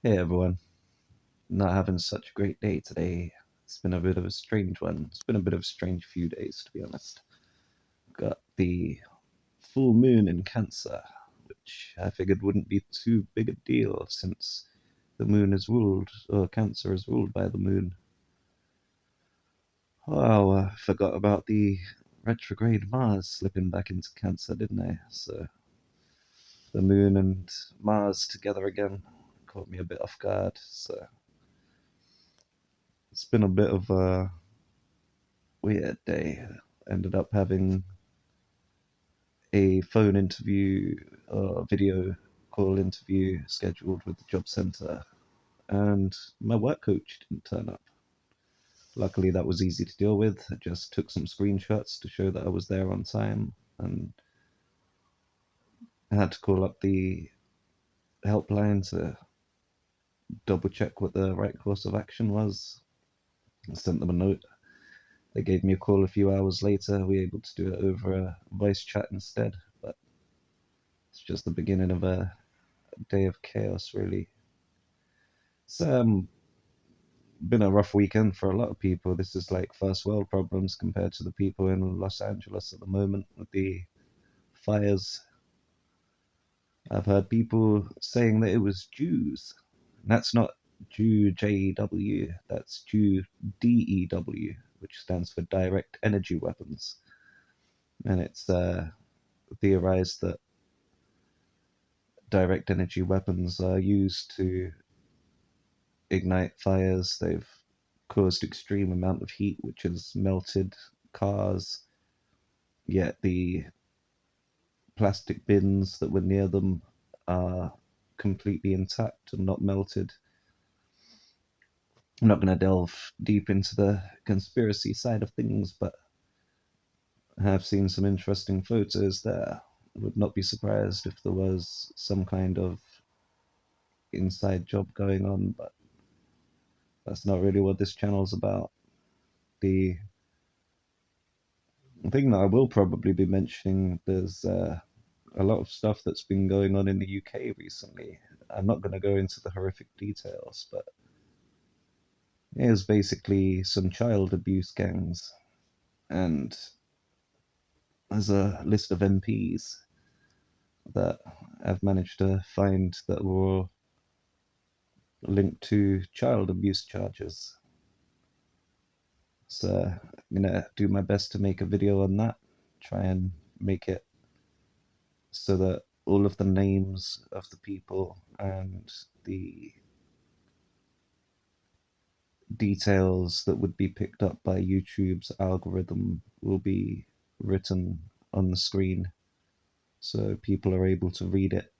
Hey everyone, not having such a great day today. It's been a bit of a strange one. It's been a bit of a strange few days, to be honest. Got the full moon in Cancer, which I figured wouldn't be too big a deal since the moon is ruled, or Cancer is ruled by the moon. Oh, I forgot about the retrograde Mars slipping back into Cancer, didn't I? So the moon and Mars together again caught me a bit off guard. So it's been a bit of a weird day. Ended up having a phone interview or video call interview scheduled with the job centre, and my work coach didn't turn up. Luckily, that was easy to deal with. I just took some screenshots to show that I was there on time, and I had to call up the helpline to double check what the right course of action was. I sent them a note. They gave me a call a few hours later. We were able to do it over a voice chat instead, but it's just the beginning of a day of chaos, really. It's been a rough weekend for a lot of people. This is like first world problems compared to the people in Los Angeles at the moment with the fires. I've heard people saying that it was Jews. That's not Jew JW, that's Jew DEW, which stands for direct energy weapons. And it's theorized that direct energy weapons are used to ignite fires. They've caused extreme amount of heat, which has melted cars. Yet the plastic bins that were near them are completely intact and not melted. I'm not going to delve deep into the conspiracy side of things, but I have seen some interesting photos there. I would not be surprised if there was some kind of inside job going on, but that's not really what this channel's about. The thing that I will probably be mentioning, there's a lot of stuff that's been going on in the UK recently. I'm not going to go into the horrific details, but it was basically some child abuse gangs, and there's a list of MPs that I've managed to find that were linked to child abuse charges. So I'm gonna do my best to make a video on that, try and make it so that all of the names of the people and the details that would be picked up by YouTube's algorithm will be written on the screen so people are able to read it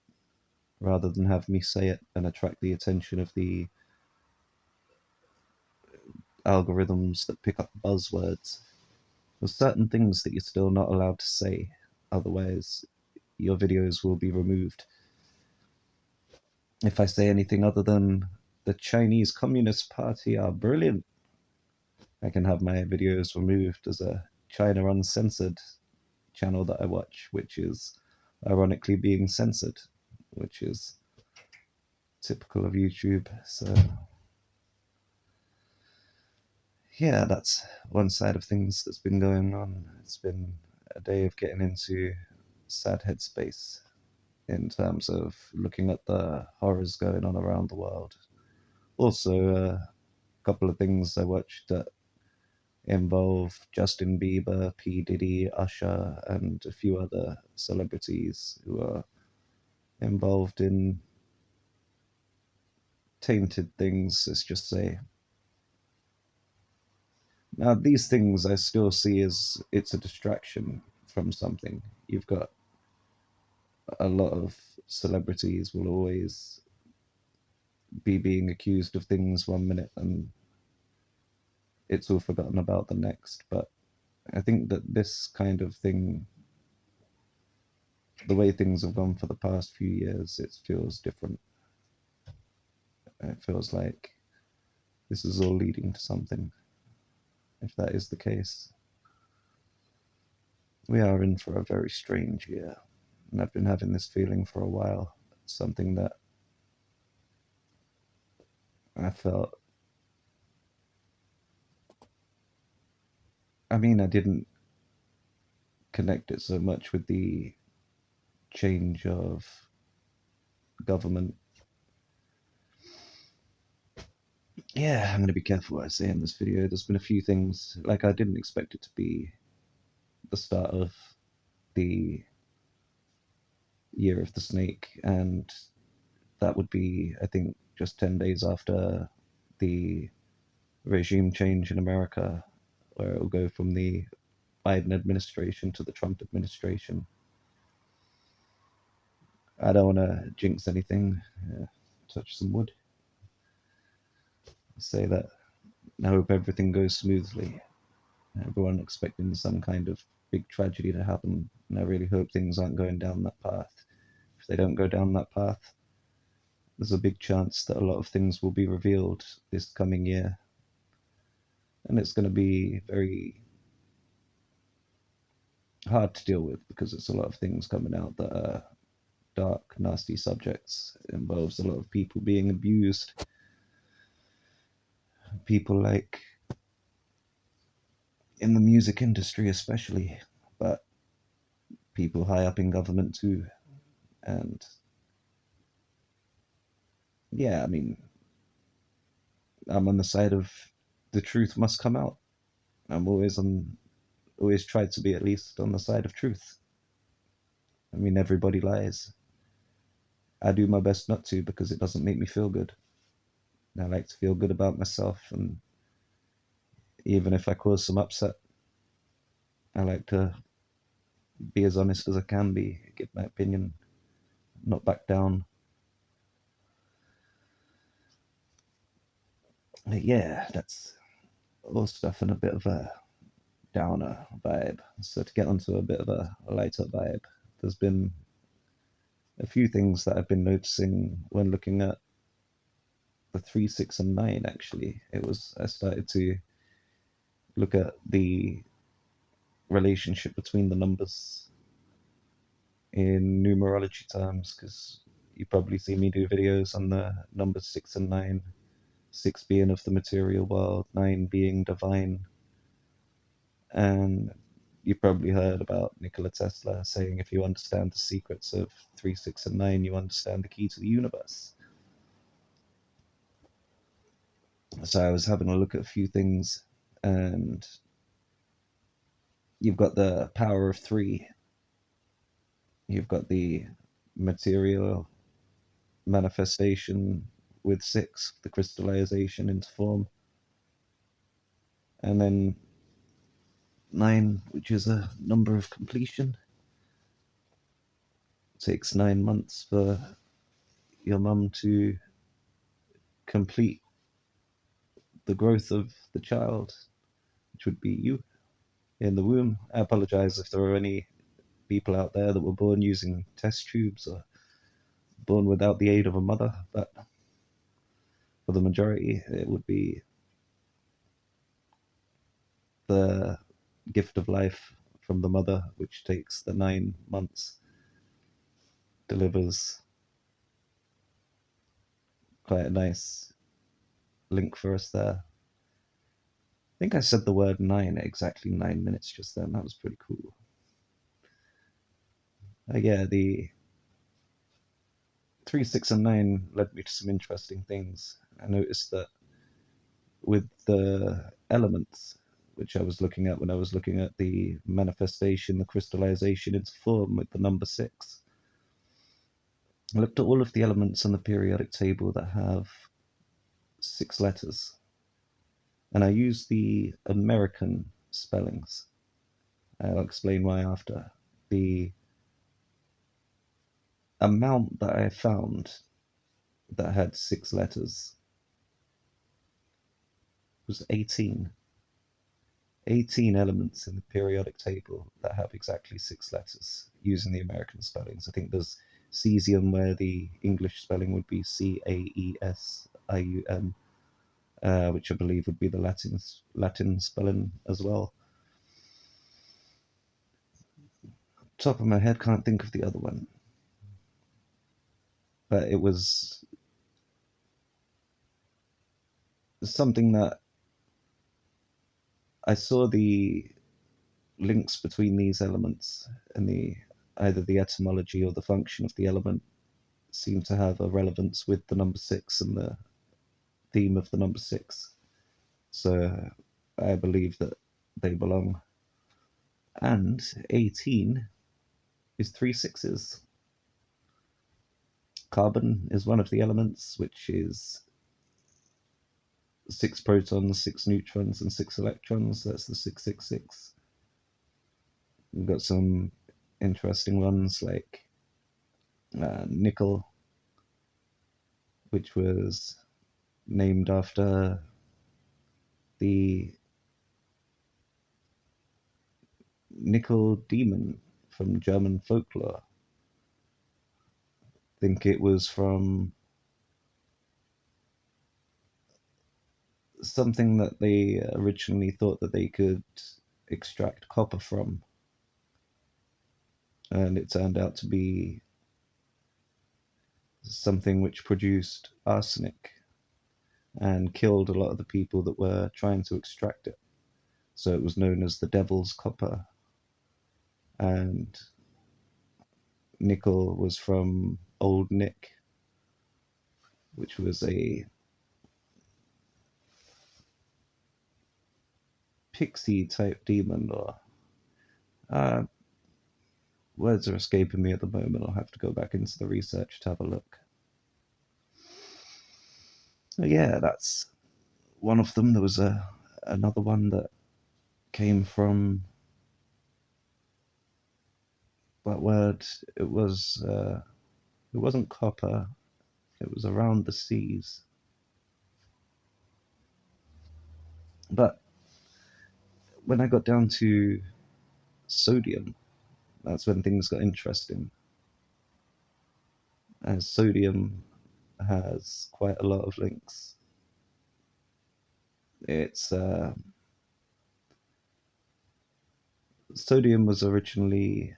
rather than have me say it and attract the attention of the algorithms that pick up buzzwords. There's certain things that you're still not allowed to say, otherwise your videos will be removed. If I say anything other than the Chinese Communist Party are brilliant, I can have my videos removed as a China Uncensored channel that I watch, which is ironically being censored, which is typical of YouTube. So, yeah, that's one side of things that's been going on. It's been a day of getting into sad headspace in terms of looking at the horrors going on around the world. Also, a couple of things I watched that involve Justin Bieber, P. Diddy, Usher, and a few other celebrities who are involved in tainted things, let's just say. Now, these things I still see as it's a distraction from something. You've got a lot of celebrities will always be being accused of things one minute and it's all forgotten about the next. But I think that this kind of thing, the way things have gone for the past few years, it feels different. It feels like this is all leading to something. If that is the case, we are in for a very strange year. And I've been having this feeling for a while. It's something that I felt, I mean, I didn't connect it so much with the change of government. Yeah, I'm going to be careful what I say in this video. There's been a few things, like I didn't expect it to be the start of the year of the snake, and that would be, I think, just 10 days after the regime change in America, where it will go from the Biden administration to the Trump administration. I don't want to jinx anything, touch some wood, say that I hope everything goes smoothly. Everyone expecting some kind of big tragedy to happen, and I really hope things aren't going down that path. If they don't go down that path, there's a big chance that a lot of things will be revealed this coming year, and it's going to be very hard to deal with because it's a lot of things coming out that are dark, nasty subjects. It involves a lot of people being abused, people like in the music industry especially, but people high up in government too. And yeah, I mean, I'm on the side of the truth must come out. I'm always tried to be at least on the side of truth. I mean, everybody lies. I do my best not to because it doesn't make me feel good. I like to feel good about myself, and even if I cause some upset, I like to be as honest as I can be, give my opinion, not back down. But yeah, that's all stuff in a bit of a downer vibe. So to get onto a bit of a lighter vibe, there's been a few things that I've been noticing when looking at the 3, 6, and 9. Actually, I started to look at the relationship between the numbers in numerology terms, because you probably see me do videos on the numbers 6 and 9, 6 being of the material world, 9 being divine. And you probably heard about Nikola Tesla saying if you understand the secrets of 3, 6, and 9, you understand the key to the universe. So I was having a look at a few things, and you've got the power of 3, you've got the material manifestation with 6, the crystallization into form, and then 9, which is a number of completion. It takes 9 months for your mum to complete the growth of the child, which would be you in the womb. I apologize if there are any people out there that were born using test tubes or born without the aid of a mother, but for the majority, it would be the gift of life from the mother, which takes the 9 months, delivers quite a nice link for us there. I think I said the word 9 at exactly 9 minutes just then. That was pretty cool. Yeah, the 3, 6, and 9 led me to some interesting things. I noticed that with the elements, which I was looking at when I was looking at the manifestation, the crystallization into form with the number 6, I looked at all of the elements on the periodic table that have 6 letters, and I used the American spellings. I'll explain why after. The amount that I found that had 6 letters was 18. 18 elements in the periodic table that have exactly 6 letters using the American spellings. I think there's cesium, where the English spelling would be Caesium, which I believe would be the Latin spelling as well. Top of my head, can't think of the other one, but it was something that I saw the links between these elements and the either the etymology or the function of the element seem to have a relevance with the number six and the theme of the number six. So I believe that they belong. And 18 is three sixes. Carbon is one of the elements, which is 6 protons, 6 neutrons, and 6 electrons. That's the 666. We've got some interesting ones like nickel, which was named after the nickel demon from German folklore. I think it was from something that they originally thought that they could extract copper from, and it turned out to be something which produced arsenic and killed a lot of the people that were trying to extract it. So it was known as the devil's copper. And nickel was from Old Nick, which was a pixie type demon, or uh, words are escaping me at the moment. I'll have to go back into the research to have a look. But yeah, that's one of them. There was another one that came from that word. It wasn't copper. It was around the seas. But when I got down to sodium, that's when things got interesting. As sodium has quite a lot of links. It's sodium was originally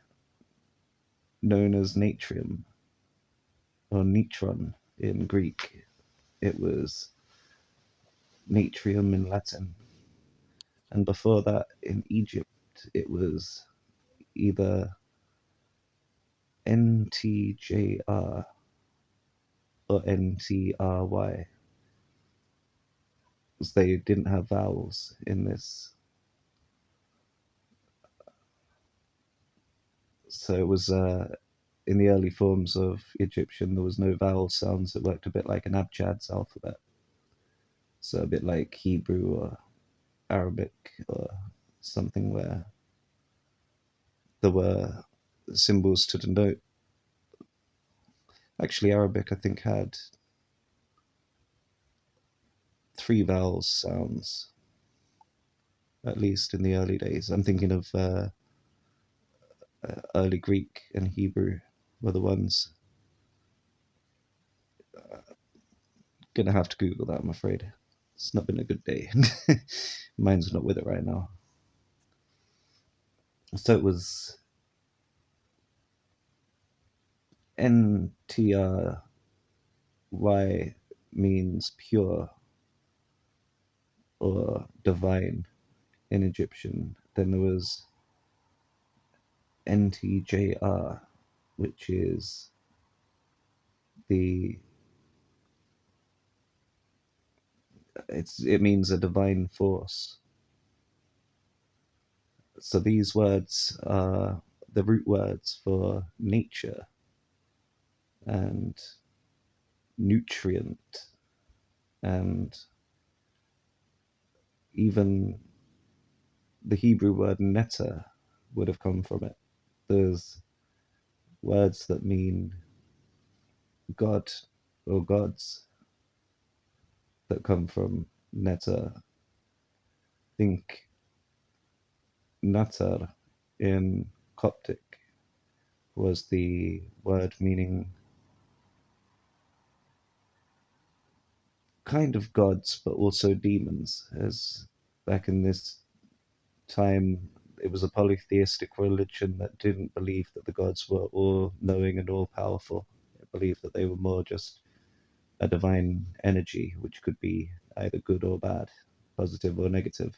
known as natrium or nitron in Greek. It was natrium in Latin, and before that in Egypt it was either NTJR or NTRY, because they didn't have vowels in this. So it was in the early forms of Egyptian, there was no vowel sounds. It worked a bit like an Abjad's alphabet. So a bit like Hebrew or Arabic or something where there were symbols to denote. Actually, Arabic, I think, had 3 vowel sounds, at least in the early days. I'm thinking of early Greek and Hebrew were the ones. Gonna have to Google that, I'm afraid. It's not been a good day. Mine's not with it right now. So it was NTRY means pure or divine in Egyptian. Then there was NTJR, which is the it means a divine force. So these words are the root words for nature and nutrient, and even the Hebrew word netta would have come from it. There's words that mean God or gods that come from netta. Think natar in Coptic was the word meaning kind of gods, but also demons, as back in this time it was a polytheistic religion that didn't believe that the gods were all knowing and all powerful. It believed that they were more just a divine energy, which could be either good or bad, positive or negative.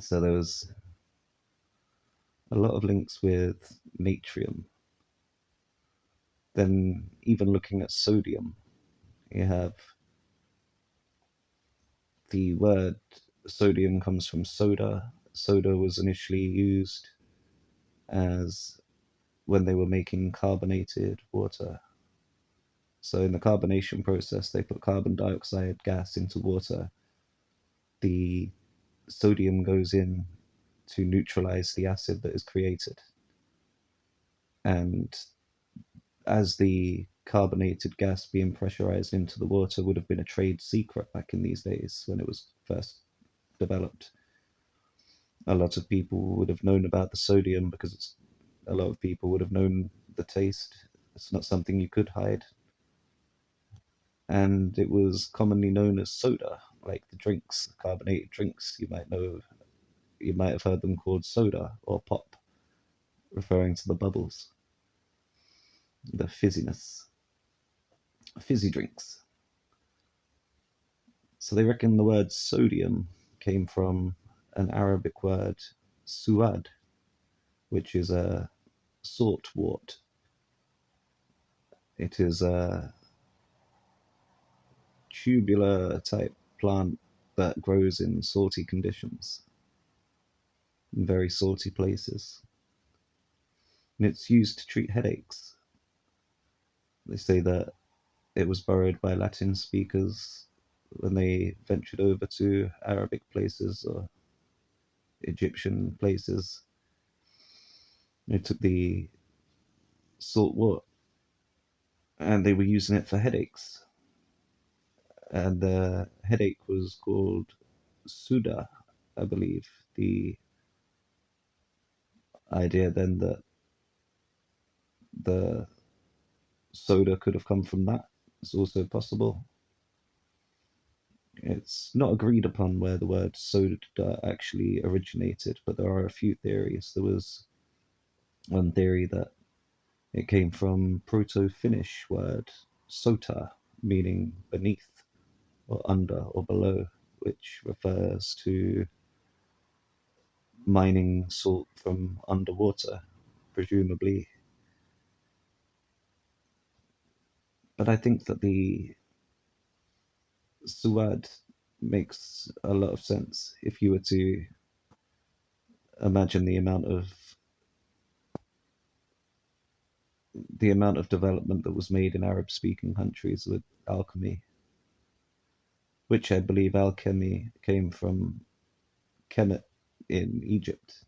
So there was a lot of links with natrium. Then, even looking at sodium, you have the word sodium comes from soda. Soda was initially used as when they were making carbonated water. So, in the carbonation process, they put carbon dioxide gas into water. The sodium goes in to neutralize the acid that is created. And as the carbonated gas being pressurized into the water would have been a trade secret back in these days when it was first developed. A lot of people would have known about the sodium because a lot of people would have known the taste. It's not something you could hide. And it was commonly known as soda, like the drinks, carbonated drinks. You might have heard them called soda or pop, referring to the bubbles, the fizziness, fizzy drinks. So they reckon the word sodium came from an Arabic word, suad, which is a saltwort. It is a tubular type plant that grows in salty conditions, in very salty places. And it's used to treat headaches. They say that it was borrowed by Latin speakers when they ventured over to Arabic places or Egyptian places. They took the saltwort and they were using it for headaches. And the headache was called Suda, I believe. The idea then that the soda could have come from that is also possible. It's not agreed upon where the word soda actually originated, but there are a few theories. There was one theory that it came from Proto-Finnish word sota, meaning beneath or under or below, which refers to mining salt from underwater, presumably. But I think that the suad makes a lot of sense if you were to imagine the amount of development that was made in Arab speaking countries with alchemy, which I believe alchemy came from Kemet in Egypt,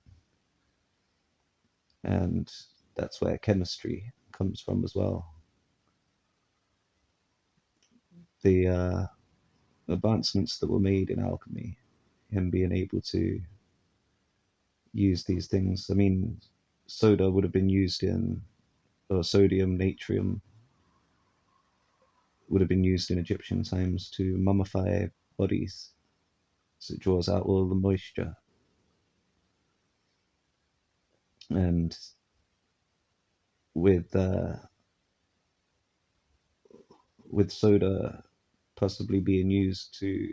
and that's where chemistry comes from as well. The advancements that were made in alchemy, him being able to use these things. I mean, soda would have been used in, or sodium, natrium would have been used in Egyptian times to mummify bodies. So it draws out all the moisture. And with with soda possibly being used to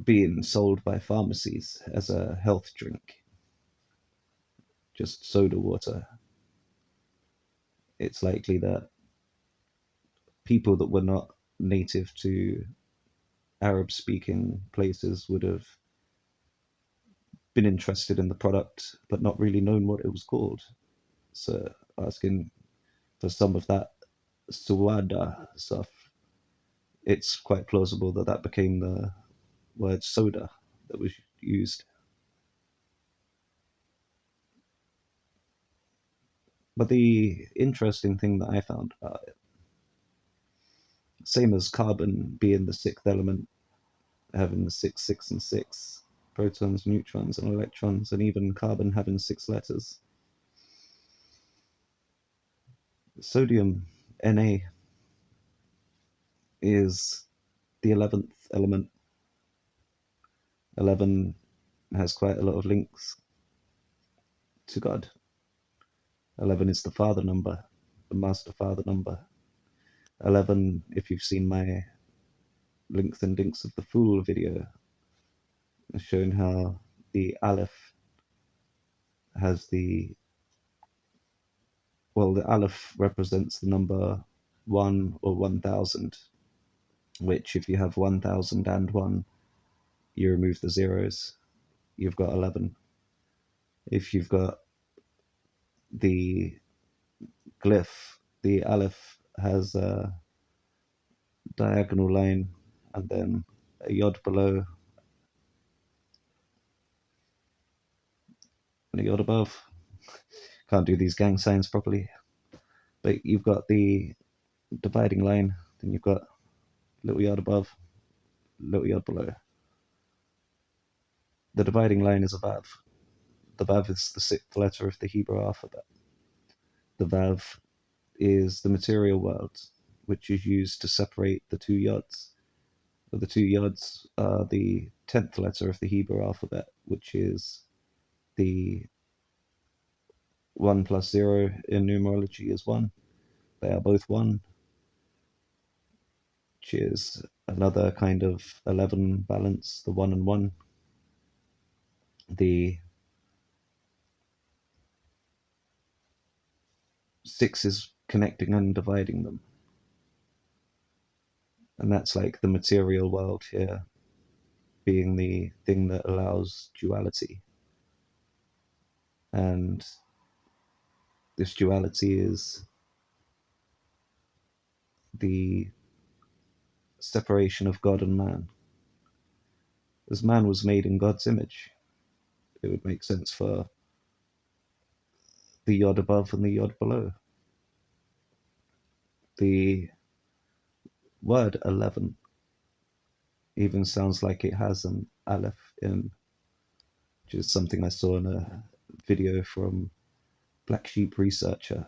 being sold by pharmacies as a health drink, just soda water, it's likely that people that were not native to Arab speaking places would have been interested in the product but not really known what it was called. So asking for some of that suada stuff, it's quite plausible that that became the word soda that was used. But the interesting thing that I found about it, same as carbon being the sixth element, having the six, six, and six protons, neutrons, and electrons, and even carbon having six letters. Sodium, Na, is the 11th element. 11 has quite a lot of links to God. 11 is the father number, the master father number. 11, if you've seen my Links and Dinks of the Fool video, showing how the Aleph has the Aleph represents the number 1 or 1000, which if you have 1001, you remove the zeros, you've got 11. If you've got the glyph, the Aleph has a diagonal line and then a yod below and a yod above. Can't do these gang signs properly. But you've got the dividing line, then you've got little yod above, little yod below. The dividing line is a vav. The vav is the 6th letter of the Hebrew alphabet. The vav is the material world, which is used to separate the two yods. The two yods are the 10th letter of the Hebrew alphabet, which is the 1 plus 0 in numerology is 1. They are both 1, which is another kind of 11 balance, the 1 and 1. The 6 is connecting and dividing them. And that's like the material world here being the thing that allows duality. And this duality is the separation of God and man. As man was made in God's image, it would make sense for the yod above and the yod below. The word 11 even sounds like it has an aleph in, which is something I saw in a video from Black Sheep Researcher,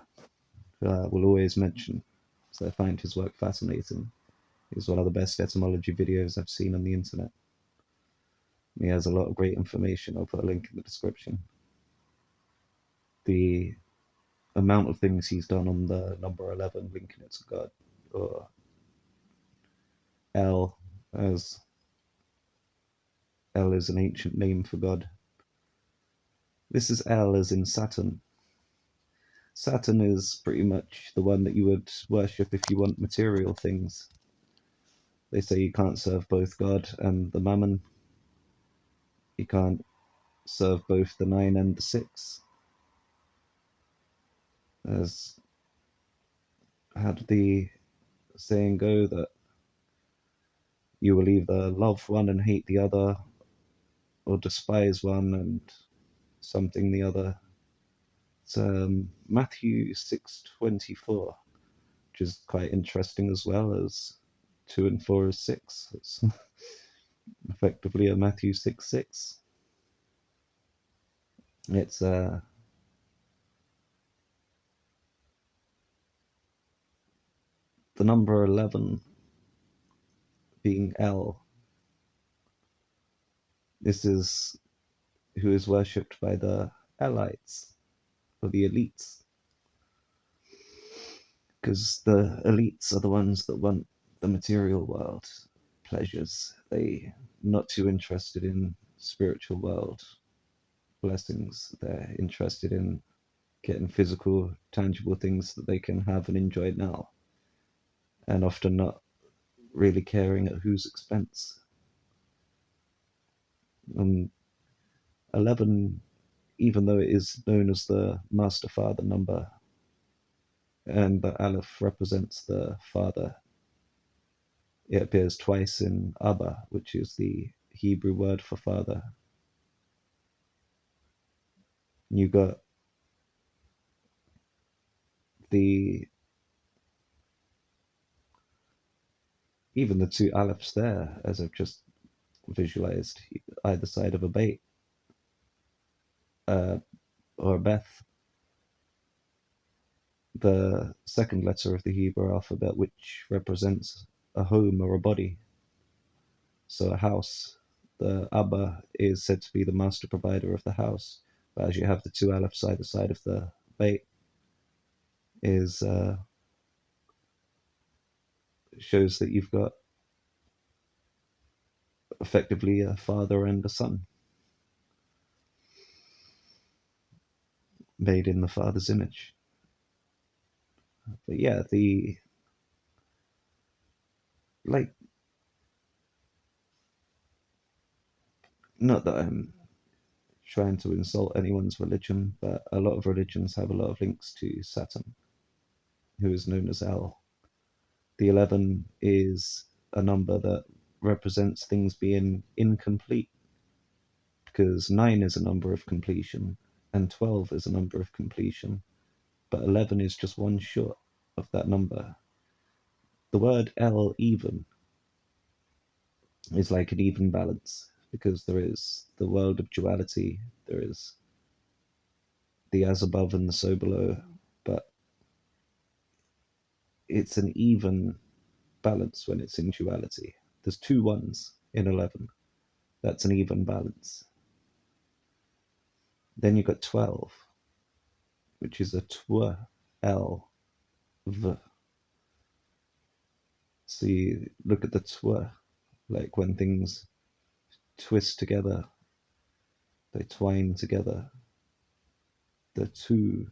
who I will always mention, so I find his work fascinating. He's one of the best etymology videos I've seen on the internet. He has a lot of great information. I'll put a link in the description. The amount of things he's done on the number 11, linking it to God, or El, as El is an ancient name for God. This is El as in Saturn. Saturn is pretty much the one that you would worship if you want material things. They say you can't serve both God and the mammon. You can't serve both the 9 and the 6. As how did the saying go, that you will either love one and hate the other, or despise one and something the other. It's Matthew 6:24, which is quite interesting, as well as 2 and 4 is 6. It's effectively a Matthew 6:6. It's the number 11 being El. This is who is worshipped by the elites, or the elites, because the elites are the ones that want the material world pleasures. They're not too interested in spiritual world blessings. They're interested in getting physical, tangible things that they can have and enjoy now, and often not really caring at whose expense. 11, even though it is known as the master father number, and the Aleph represents the father, it appears twice in Abba, which is the Hebrew word for father. You got even the two Alephs there, as I've just visualized, either side of a bait, or a Beth. The second letter of the Hebrew alphabet, which represents a home or a body, so a house. The Abba is said to be the master provider of the house, but as you have the two Alephs either side of the bait, is shows that you've got effectively a father and a son made in the father's image. But yeah, the like, not that I'm trying to insult anyone's religion, but a lot of religions have a lot of links to Saturn, who is known as El. The 11 is a number that represents things being incomplete, because 9 is a number of completion and 12 is a number of completion, but 11 is just one short of that number. The word El, even, is like an even balance, because there is the world of duality, there is the as above and the so below, but it's an even balance when it's in duality. There's two ones in 11. That's an even balance. Then you've got 12, which is a tw, l, v. So you look at the tw, like when things twist together, they twine together. The two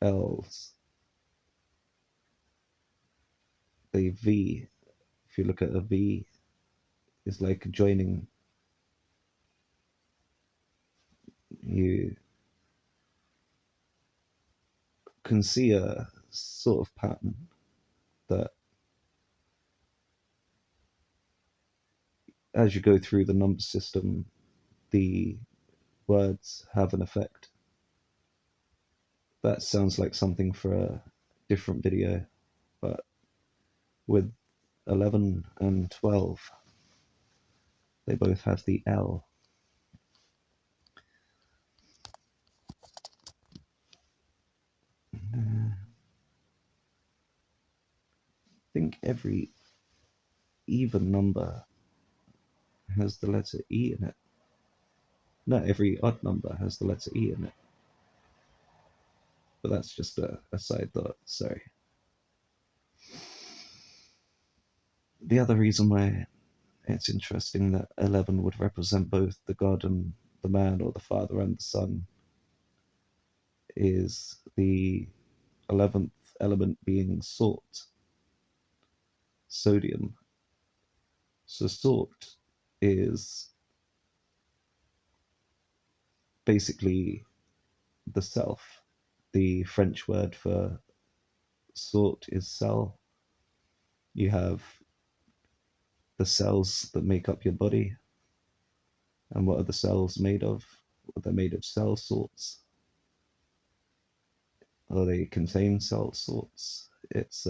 l's, they v. If you look at a v, it's like joining. You can see a sort of pattern that as you go through the number system, the words have an effect. That sounds like something for a different video, but with 11 and 12, they both have the L. I think every even number has the letter E in it. No, every odd number has the letter E in it. But that's just a side thought, sorry. The other reason why it's interesting that 11 would represent both the God and the man, or the father and the son, is the 11th element being salt, so-dium. So salt is basically the self. The French word for salt is cell. You have the cells that make up your body. And what are the cells made of? Well, they're made of cell salts. Or they contain cell salts. It's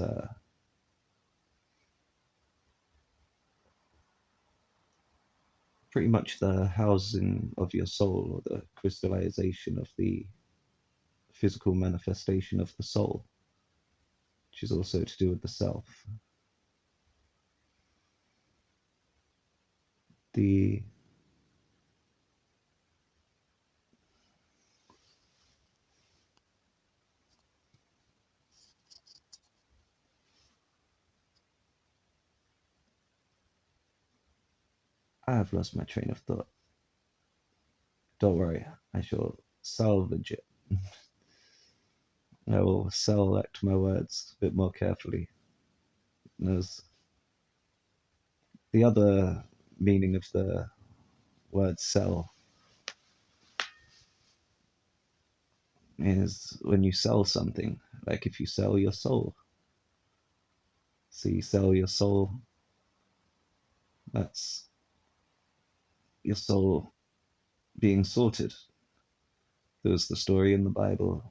pretty much the housing of your soul, or the crystallization of the physical manifestation of the soul, which is also to do with the self. The I have lost my train of thought. Don't worry, I shall salvage it. I will select my words a bit more carefully. There's the other meaning of the word sell is when you sell something, like if you sell your soul. So you sell your soul, that's your soul being sorted. There was the story in the Bible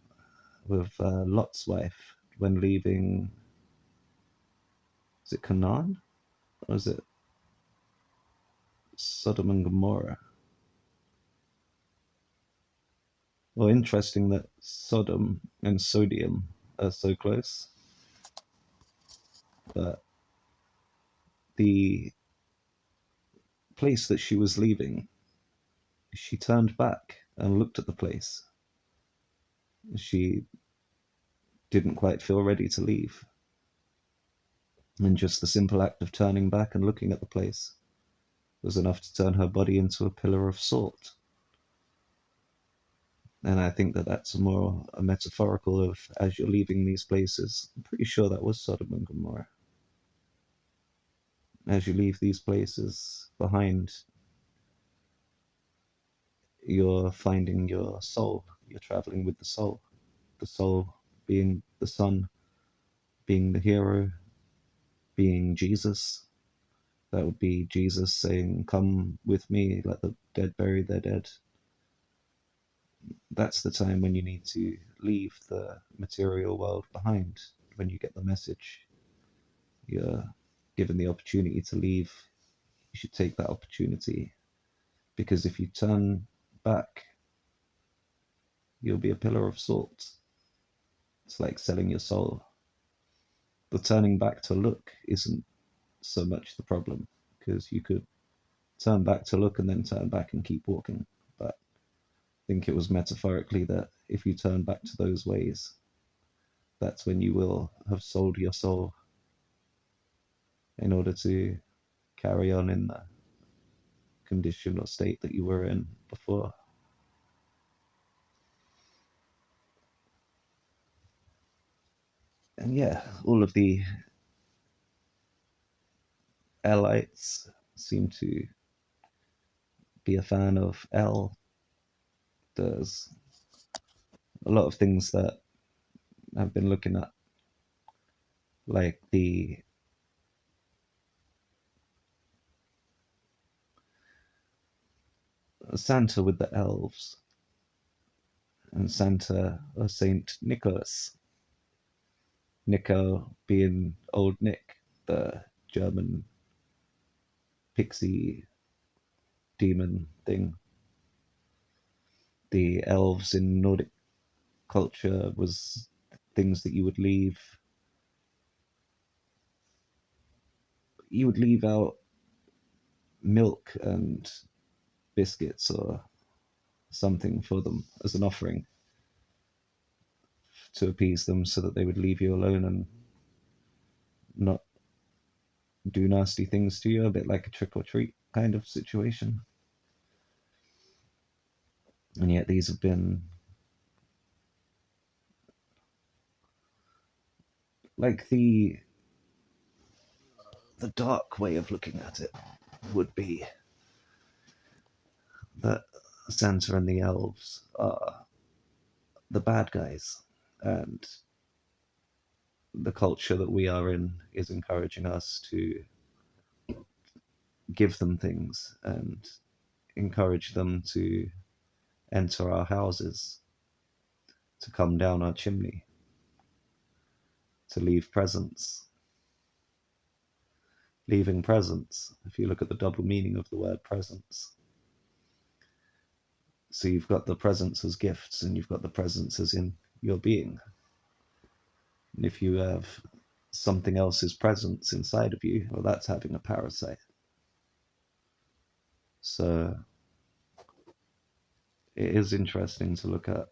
with Lot's wife when leaving, is it Canaan? Or is it Sodom and Gomorrah? Well, interesting that Sodom and so-dium are so close, but the place that she was leaving, she turned back and looked at the place. She didn't quite feel ready to leave. And just the simple act of turning back and looking at the place was enough to turn her body into a pillar of salt. And I think that that's more a metaphorical of as you're leaving these places. I'm pretty sure that was Sodom and Gomorrah. As you leave these places behind, you're finding your soul. You're traveling with the soul. The soul being the sun, being the hero, being Jesus. That would be Jesus saying, "Come with me, let the dead bury their dead." That's the time when you need to leave the material world behind. When you get the message, you're given the opportunity to leave. You should take that opportunity, because if you turn back, you'll be a pillar of salt. It's like selling your soul. The turning back to look isn't so much the problem, because you could turn back to look and then turn back and keep walking. But I think it was metaphorically that if you turn back to those ways, that's when you will have sold your soul in order to carry on in the condition or state that you were in before. And yeah, all of the Lites seem to be a fan of L. There's a lot of things that I've been looking at, like the Santa with the elves and Santa or Saint Nicholas. Nico being Old Nick, the German pixie demon thing. The elves in Nordic culture was things that you would leave. You would leave out milk and biscuits or something for them as an offering to appease them so that they would leave you alone and not do nasty things to you, a bit like a trick or treat kind of situation. And yet these have been like the dark way of looking at it would be that Santa and the elves are the bad guys, and the culture that we are in is encouraging us to give them things and encourage them to enter our houses, to come down our chimney, to leave presents. Leaving presents, if you look at the double meaning of the word presents. So you've got the presents as gifts, and you've got the presents as in your being. And if you have something else's presence inside of you, well, that's having a parasite. So it is interesting to look at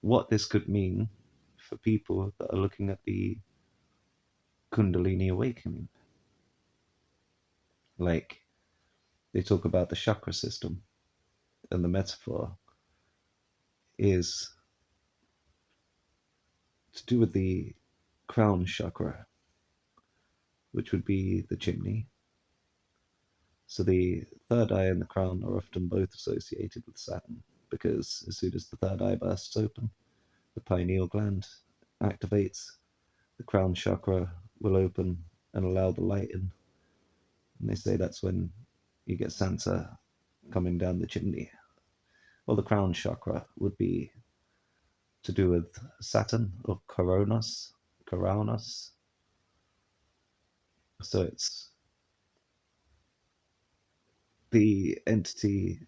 what this could mean for people that are looking at the Kundalini awakening. Like, they talk about the chakra system, and the metaphor is to do with the crown chakra, which would be the chimney. So the third eye and the crown are often both associated with Saturn, because as soon as the third eye bursts open, the pineal gland activates, the crown chakra will open and allow the light in. And they say that's when you get Santa coming down the chimney. Well, the crown chakra would be to do with Saturn or Coronos. So it's the entity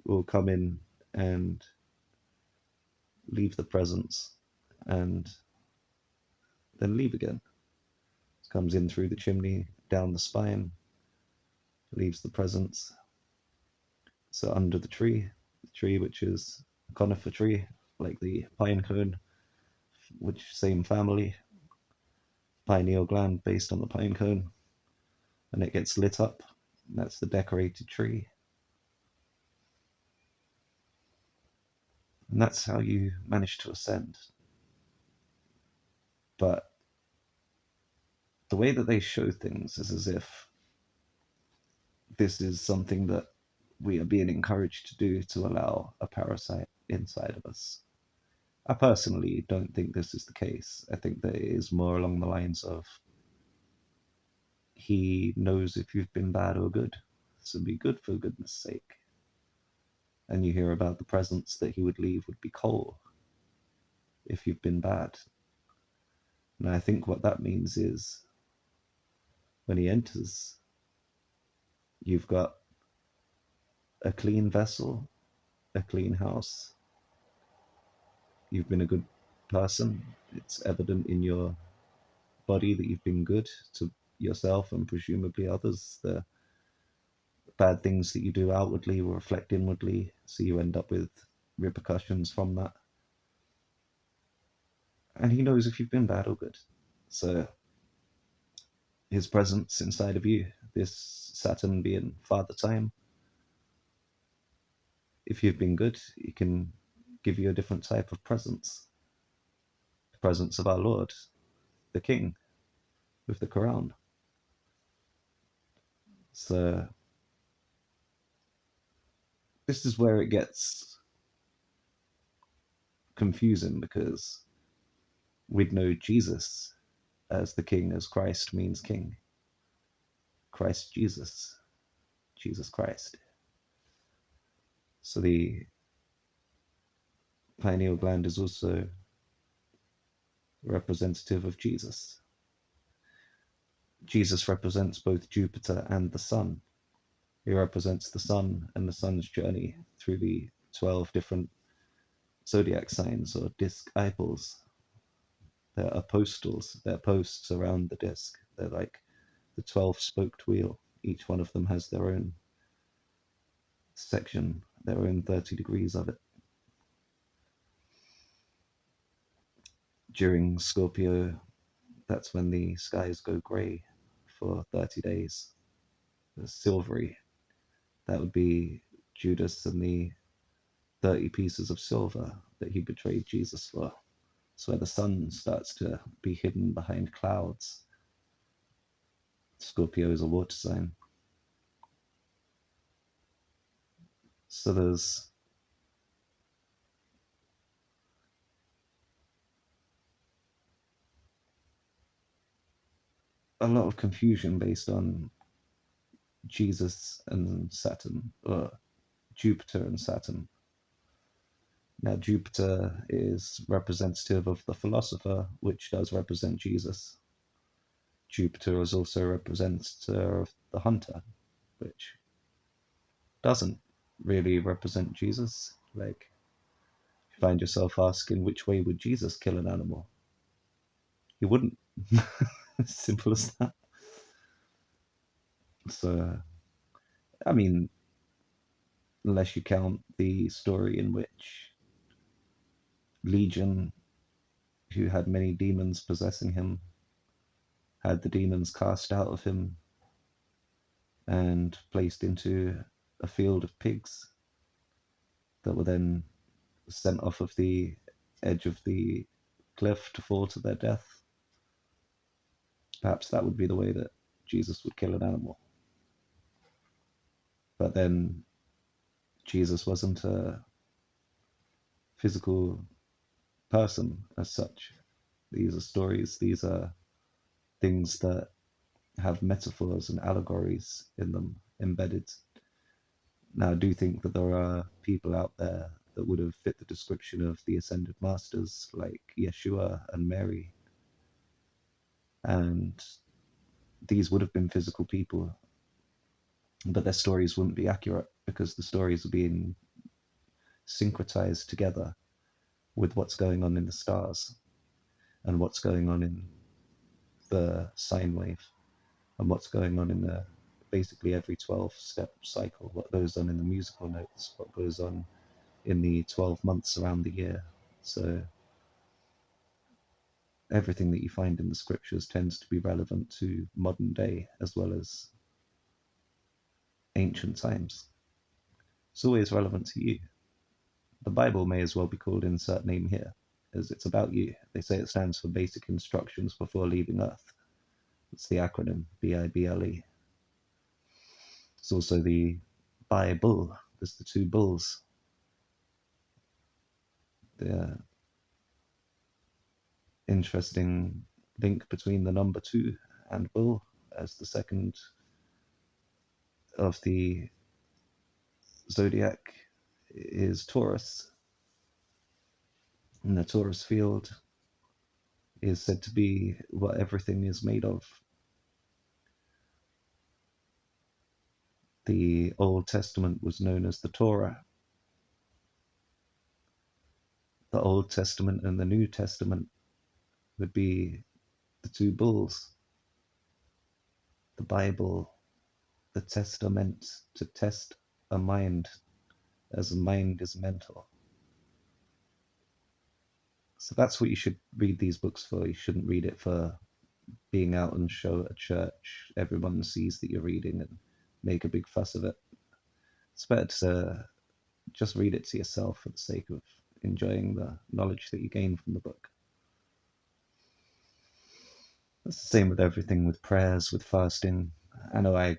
will come in and leave the presence and then leave again. It comes in through the chimney, down the spine, leaves the presence. So under the tree which is a conifer tree, like the pine cone, which same family, pineal gland based on the pine cone, and it gets lit up. That's the decorated tree. And that's how you manage to ascend. But the way that they show things is as if this is something that we are being encouraged to do to allow a parasite inside of us. I personally don't think this is the case. I think that it is more along the lines of he knows if you've been bad or good, so be good for goodness sake. And you hear about the presents that he would leave would be coal if you've been bad. And I think what that means is when he enters, you've got a clean vessel, a clean house. You've been a good person. It's evident in your body that you've been good to yourself and presumably others. The bad things that you do outwardly will reflect inwardly, so you end up with repercussions from that. And he knows if you've been bad or good. So his presence inside of you, this Saturn being Father Time, if you've been good, he can give you a different type of presence. The presence of our Lord, the King, with the Quran. So this is where it gets confusing, because we'd know Jesus as the King, as Christ means King. Christ Jesus, Jesus Christ. So the pineal gland is also representative of Jesus. Jesus represents both Jupiter and the sun. He represents the sun and the sun's journey through the 12 different zodiac signs, or disc eyeballs. They're apostles, they're posts around the disc. They're like the 12-spoked wheel. Each one of them has their own section, their own 30 degrees of it. During Scorpio, that's when the skies go grey for 30 days. They're silvery. That would be Judas and the 30 pieces of silver that he betrayed Jesus for. So where the sun starts to be hidden behind clouds. Scorpio is a water sign. So there's a lot of confusion based on Jesus and Saturn, or Jupiter and Saturn. Now, Jupiter is representative of the philosopher, which does represent Jesus. Jupiter is also representative of the hunter, which doesn't really represent Jesus. Like, you find yourself asking, which way would Jesus kill an animal? He wouldn't. Simple as that. So, I mean, unless you count the story in which Legion, who had many demons possessing him, had the demons cast out of him and placed into a field of pigs that were then sent off of the edge of the cliff to fall to their death. Perhaps that would be the way that Jesus would kill an animal. But then Jesus wasn't a physical person as such. These are stories, these are things that have metaphors and allegories in them embedded. Now, I do think that there are people out there that would have fit the description of the ascended masters, like Yeshua and Mary. And these would have been physical people, but their stories wouldn't be accurate because the stories are being syncretized together with what's going on in the stars and what's going on in the sine wave and what's going on in the basically every 12-step cycle, what goes on in the musical notes, what goes on in the 12 months around the year, So everything that you find in the scriptures tends to be relevant to modern day as well as ancient times. It's always relevant to you. The Bible may as well be called Insert Name Here, as it's about you. They say it stands for Basic Instructions Before Leaving Earth. It's the acronym BIBLE. It's also the Bible. There's the two bulls. The interesting link between the number 2 and bull as the second of the zodiac is Taurus. And the Taurus field is said to be what everything is made of. The Old Testament was known as the Torah. The Old Testament and the New Testament would be the two bulls. The Bible, the testament, to test a mind, as a mind is mental. So that's what you should read these books for. You shouldn't read it for being out and show at a church. Everyone sees that you're reading and make a big fuss of it. It's better to just read it to yourself for the sake of enjoying the knowledge that you gain from the book. That's the same with everything, with prayers, with fasting. I know I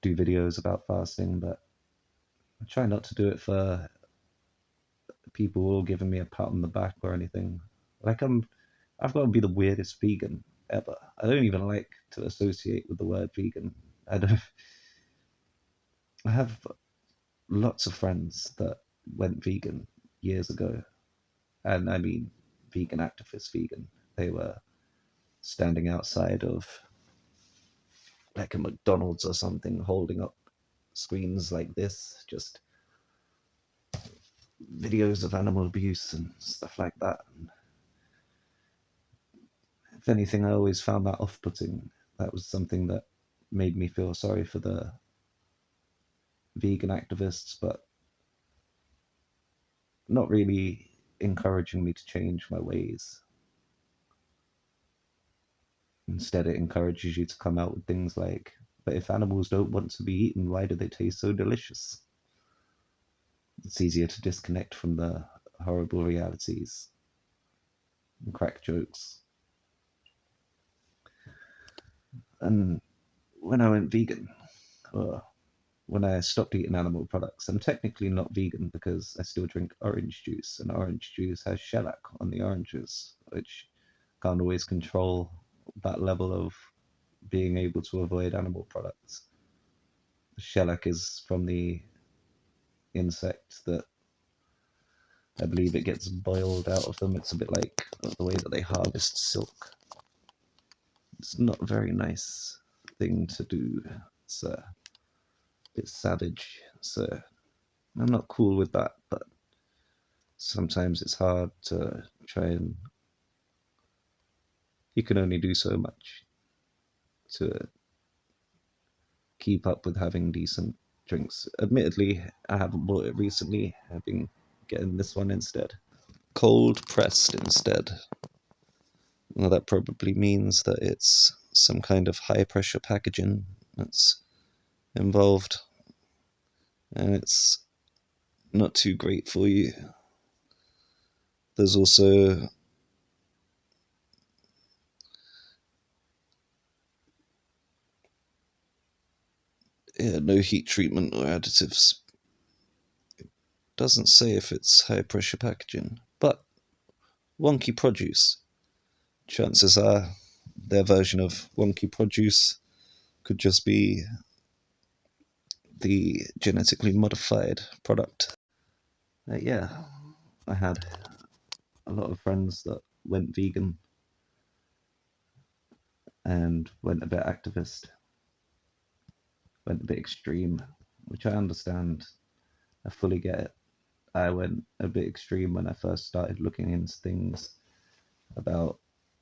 do videos about fasting, but I try not to do it for people all giving me a pat on the back or anything. Like I've got to be the weirdest vegan ever. I don't even like to associate with the word vegan. I have lots of friends that went vegan years ago, and I mean vegan activists, vegan. They were standing outside of like a McDonald's or something, holding up screens like this, just videos of animal abuse and stuff like that. And if anything, I always found that off-putting. That was something that made me feel sorry for the vegan activists, but not really encouraging me to change my ways. Instead, it encourages you to come out with things like, but if animals don't want to be eaten, why do they taste so delicious? It's easier to disconnect from the horrible realities and crack jokes. And when I went vegan, when I stopped eating animal products, I'm technically not vegan because I still drink orange juice, and orange juice has shellac on the oranges, which can't always control that level of being able to avoid animal products. The shellac is from the insect that I believe it gets boiled out of them. It's a bit like the way that they harvest silk. It's not a very nice thing to do. It's a bit savage. So I'm not cool with that, but sometimes it's hard to try and you can only do so much to keep up with having decent drinks. Admittedly, I haven't bought it recently. I've been getting this one instead. Cold pressed instead. Well, that probably means that it's some kind of high pressure packaging that's involved, and it's not too great for you. There's also no heat treatment or additives. It doesn't say if it's high pressure packaging, but wonky produce. Chances are their version of wonky produce could just be the genetically modified product. Yeah, I had a lot of friends that went vegan and went a bit activist, went a bit extreme, which I understand. I fully get it. I went a bit extreme when I first started looking into things about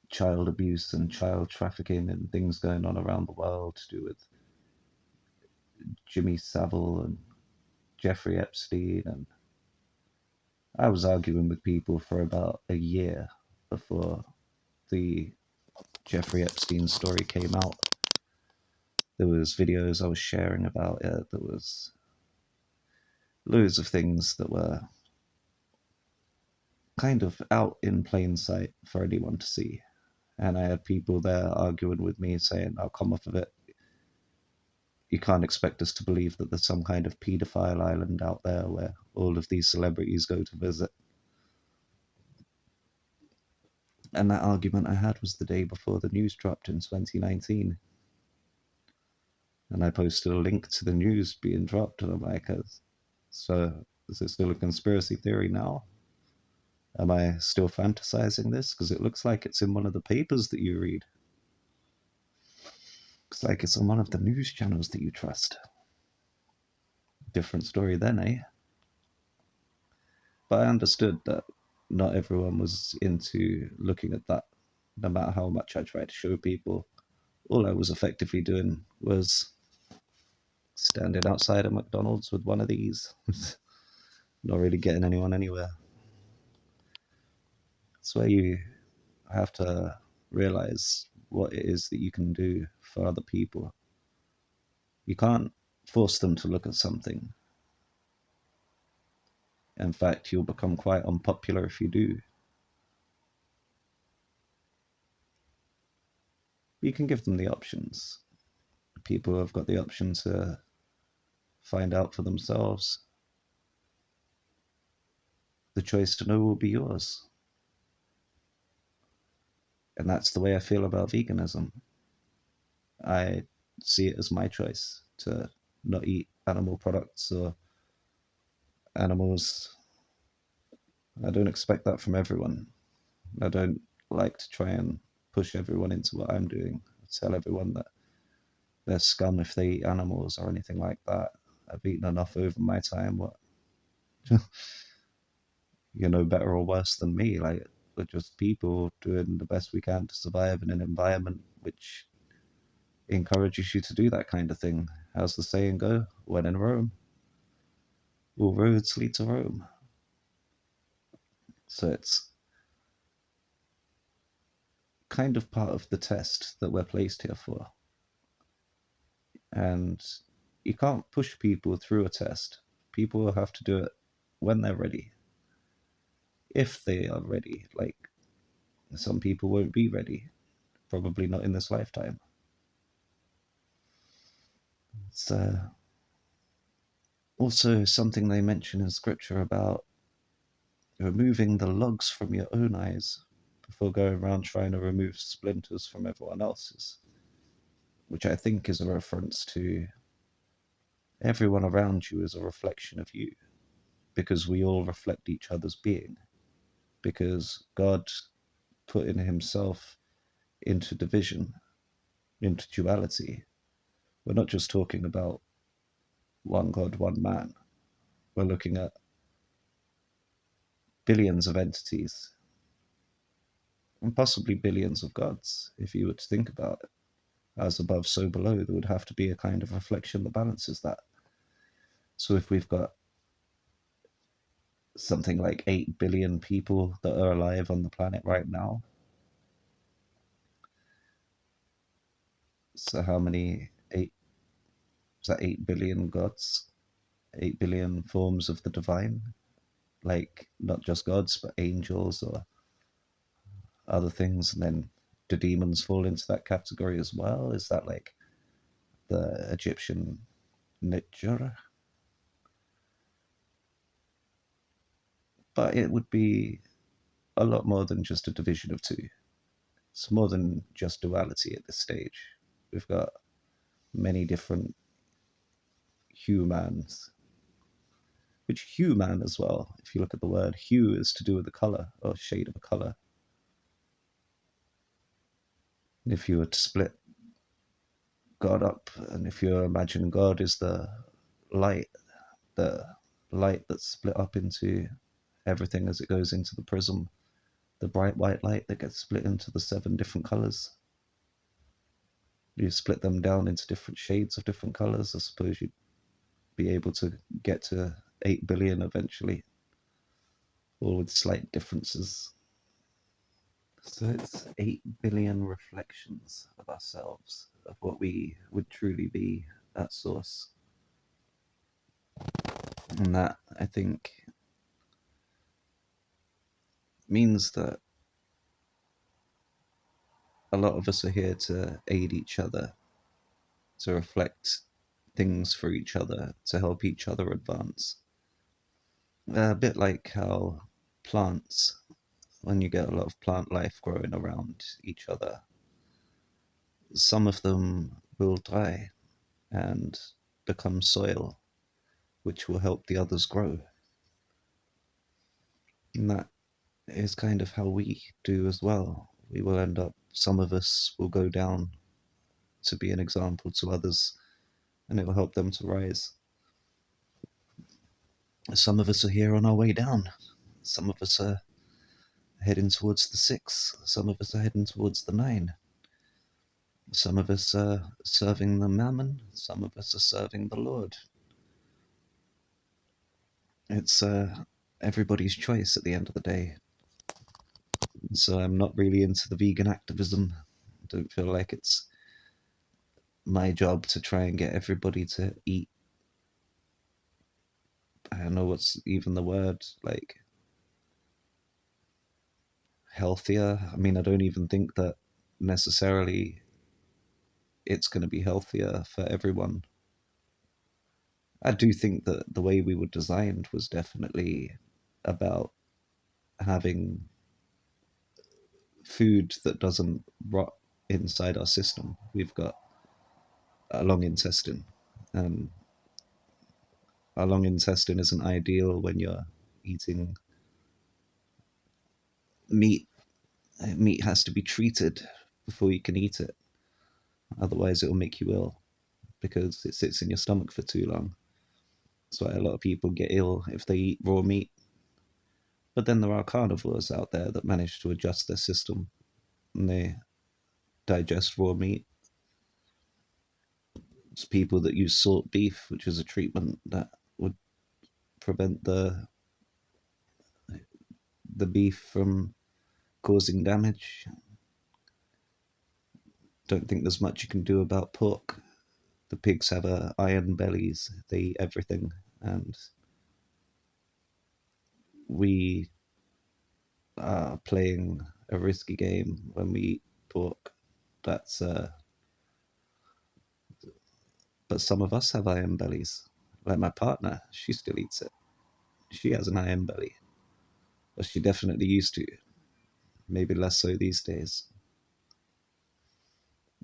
child abuse and child trafficking and things going on around the world to do with Jimmy Savile and Jeffrey Epstein. And I was arguing with people for about a year before the Jeffrey Epstein story came out. There was videos I was sharing about it. There was loads of things that were kind of out in plain sight for anyone to see. And I had people there arguing with me saying, I'll come off of it. You can't expect us to believe that there's some kind of paedophile island out there where all of these celebrities go to visit. And that argument I had was the day before the news dropped in 2019. And I posted a link to the news being dropped, and I'm like, so is it still a conspiracy theory now? Am I still fantasizing this? Because it looks like it's in one of the papers that you read. Looks like it's on one of the news channels that you trust. Different story then, eh? But I understood that not everyone was into looking at that, no matter how much I tried to show people. All I was effectively doing was standing outside a McDonald's with one of these. Not really getting anyone anywhere. It's where you have to realize what it is that you can do for other people. You can't force them to look at something. In fact, you'll become quite unpopular if you do. You can give them the options. People have got the option to find out for themselves. The choice to know will be yours. And that's the way I feel about veganism. I see it as my choice to not eat animal products or animals. I don't expect that from everyone. I don't like to try and push everyone into what I'm doing. I tell everyone that they're scum if they eat animals or anything like that. I've eaten enough over my time. What you're no better or worse than me. Like, we're just people doing the best we can to survive in an environment which encourages you to do that kind of thing. How's the saying go? When in Rome, all roads lead to Rome. So it's kind of part of the test that we're placed here for. And you can't push people through a test. People will have to do it when they're ready. If they are ready. Like, some people won't be ready. Probably not in this lifetime. It's also something they mention in scripture about removing the logs from your own eyes before going around trying to remove splinters from everyone else's, which I think is a reference to everyone around you is a reflection of you, because we all reflect each other's being, because God put in himself into division, into duality. We're not just talking about one God, one man. We're looking at billions of entities and possibly billions of gods, if you were to think about it. As above, so below, there would have to be a kind of reflection that balances that. So if we've got something like 8 billion people that are alive on the planet right now, so how many? Is that 8 billion gods? 8 billion forms of the divine? Like, not just gods, but angels or other things, and then do demons fall into that category as well? Is that like the Egyptian nature? But it would be a lot more than just a division of two. It's more than just duality at this stage. We've got many different humans, which human as well, if you look at the word hue, is to do with the color or shade of a color. And if you were to split God up, and if you imagine God is light, the light that's split up into everything as it goes into the prism, the bright white light that gets split into the 7 different colors. You split them down into different shades of different colors. I suppose you'd be able to get to 8 billion eventually. all with slight differences. So it's 8 billion reflections of ourselves, of what we would truly be at source. And that, I think, means that a lot of us are here to aid each other, to reflect things for each other, to help each other advance. A bit like how plants, when you get a lot of plant life growing around each other, some of them will die and become soil, which will help the others grow. And that is kind of how we do as well. We will end up, some of us will go down to be an example to others, and it will help them to rise. Some of us are here on our way down. Some of us are heading towards the 6. Some of us are heading towards the 9. Some of us are serving the mammon. Some of us are serving the Lord. It's everybody's choice at the end of the day. So I'm not really into the vegan activism. I don't feel like it's my job to try and get everybody to eat. I don't know what's even the word, like healthier. I mean, I don't even think that necessarily it's going to be healthier for everyone. I do think that the way we were designed was definitely about having food that doesn't rot inside our system. We've got a long intestine, and our long intestine isn't ideal when you're eating meat. Meat has to be treated before you can eat it, otherwise it will make you ill because it sits in your stomach for too long. That's why a lot of people get ill if they eat raw meat. But then there are carnivores out there that manage to adjust their system and they digest raw meat. It's people that use salt beef, which is a treatment that would prevent the beef from causing damage. Don't think there's much you can do about pork. The pigs have iron bellies. They eat everything, and we are playing a risky game when we eat pork. That's but some of us have iron bellies. Like my partner, she still eats it. She has an iron belly, but she definitely used to. Maybe less so these days.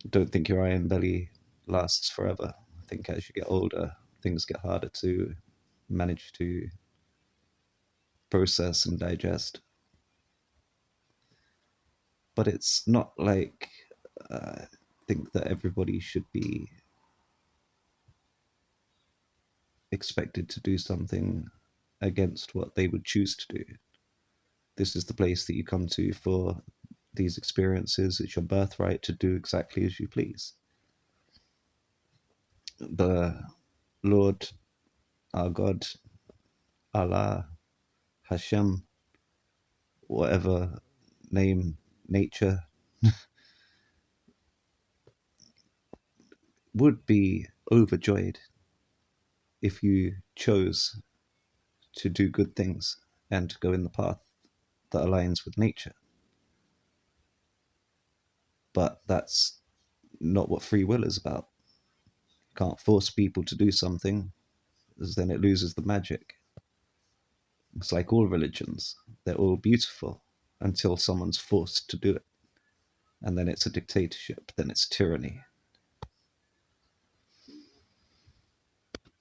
Don't think your iron belly lasts forever. I think as you get older, things get harder to manage to process and digest. But it's not like I think that everybody should be expected to do something against what they would choose to do. This is the place that you come to for these experiences. It's your birthright to do exactly as you please. The Lord, our God, Allah, Hashem, whatever name, nature, would be overjoyed if you chose to do good things and to go in the path that aligns with nature. But that's not what free will is about. You can't force people to do something, because then it loses the magic. It's like all religions, they're all beautiful until someone's forced to do it. And then it's a dictatorship, then it's tyranny.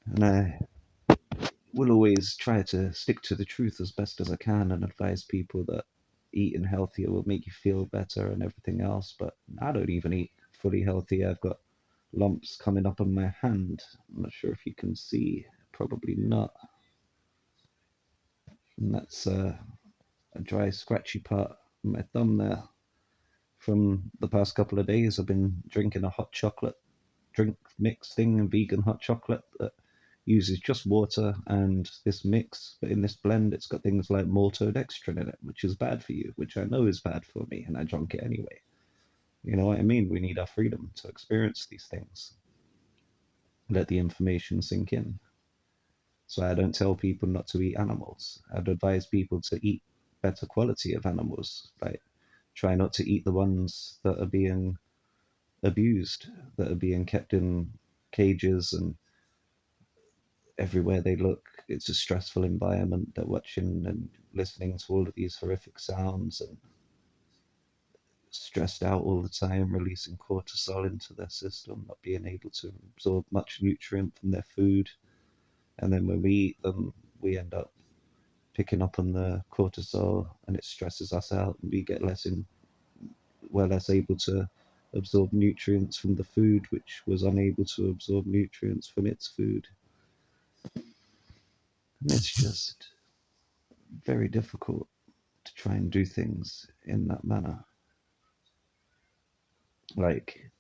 And I will always try to stick to the truth as best as I can and advise people that eating healthier will make you feel better and everything else. But I don't even eat fully healthy. I've got lumps coming up on my hand. I'm not sure if you can see, probably not. And that's a dry, scratchy part of my thumb there. From the past couple of days, I've been drinking a hot chocolate drink mix thing, a vegan hot chocolate that uses just water and this mix, but in this blend, it's got things like maltodextrin in it, which is bad for you, which I know is bad for me, and I drank it anyway. You know what I mean? We need our freedom to experience these things. Let the information sink in. So I don't tell people not to eat animals. I'd advise people to eat better quality of animals. Like, try not to eat the ones that are being abused, that are being kept in cages and everywhere they look. It's a stressful environment. They're watching and listening to all of these horrific sounds and stressed out all the time, releasing cortisol into their system, not being able to absorb much nutrient from their food. And then when we eat them, we end up picking up on the cortisol and it stresses us out and we get we're less able to absorb nutrients from the food which was unable to absorb nutrients from its food. And it's just very difficult to try and do things in that manner. Like,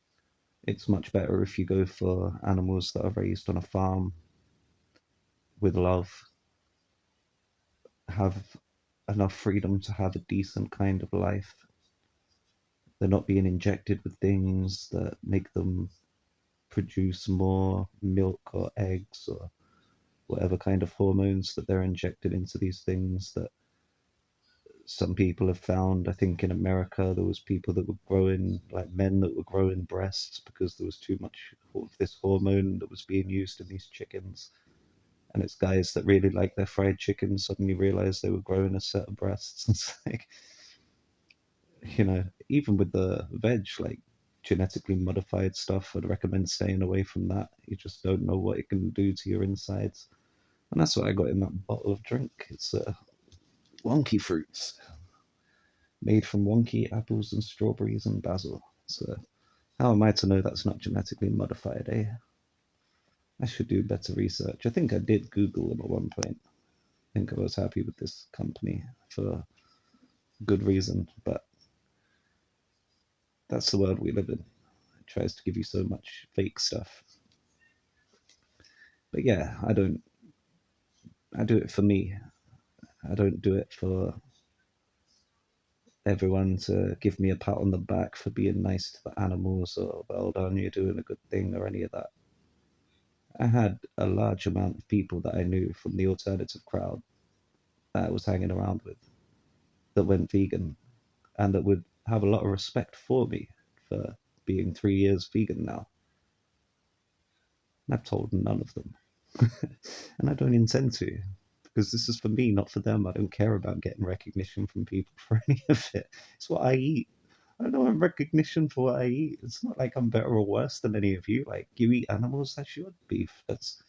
it's much better if you go for animals that are raised on a farm with love, have enough freedom to have a decent kind of life. They're not being injected with things that make them produce more milk or eggs or whatever kind of hormones that they're injected into these things that some people have found. I think in America there was people that were growing, like men that were growing breasts because there was too much of this hormone that was being used in these chickens. And it's guys that really like their fried chicken suddenly realized they were growing a set of breasts. It's like, even with the veg, like genetically modified stuff, I'd recommend staying away from that. You just don't know what it can do to your insides. And that's what I got in that bottle of drink. It's wonky fruits made from wonky apples and strawberries and basil. So how am I to know that's not genetically modified, eh? I should do better research. I think I did Google them at one point. I think I was happy with this company for good reason, but that's the world we live in. It tries to give you so much fake stuff. But yeah, I do it for me. I don't do it for everyone to give me a pat on the back for being nice to the animals or well done, you're doing a good thing or any of that. I had a large amount of people that I knew from the alternative crowd that I was hanging around with that went vegan and that would have a lot of respect for me for being 3 years vegan now. And I've told none of them. And I don't intend to, because this is for me, not for them. I don't care about getting recognition from people for any of it. It's what I eat. I don't want recognition for what I eat. It's not like I'm better or worse than any of you. Like, you eat animals, that's your beef. That's,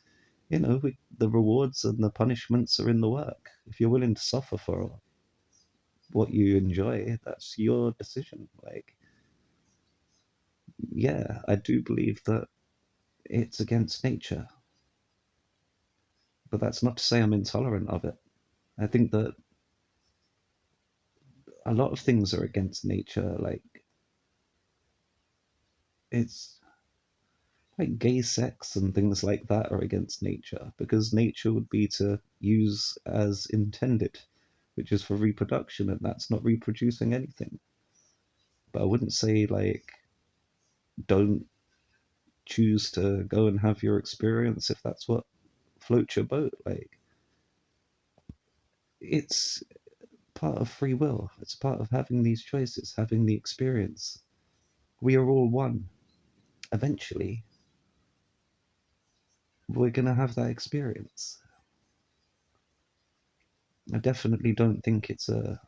the rewards and the punishments are in the work. If you're willing to suffer for what you enjoy, that's your decision. Like, yeah, I do believe that it's against nature, but that's not to say I'm intolerant of it. I think that a lot of things are against nature. Like, it's like gay sex and things like that are against nature because nature would be to use as intended, which is for reproduction, and that's not reproducing anything. But I wouldn't say, like, don't choose to go and have your experience if that's what floats your boat. Like, it's part of free will, it's part of having these choices, having the experience. We are all one. Eventually, we're going to have that experience. I definitely don't think it's a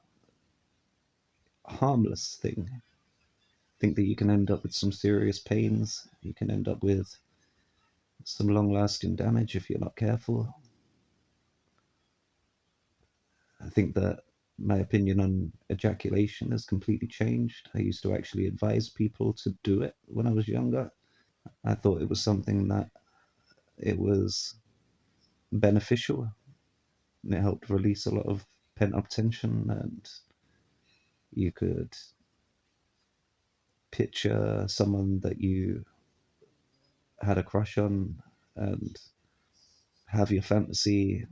harmless thing. I think that you can end up with some serious pains. You can end up with some long lasting damage if you're not careful. I think that my opinion on ejaculation has completely changed. I used to actually advise people to do it when I was younger. I thought it was something that it was beneficial and it helped release a lot of pent up tension, and you could picture someone that you had a crush on and have your fantasy,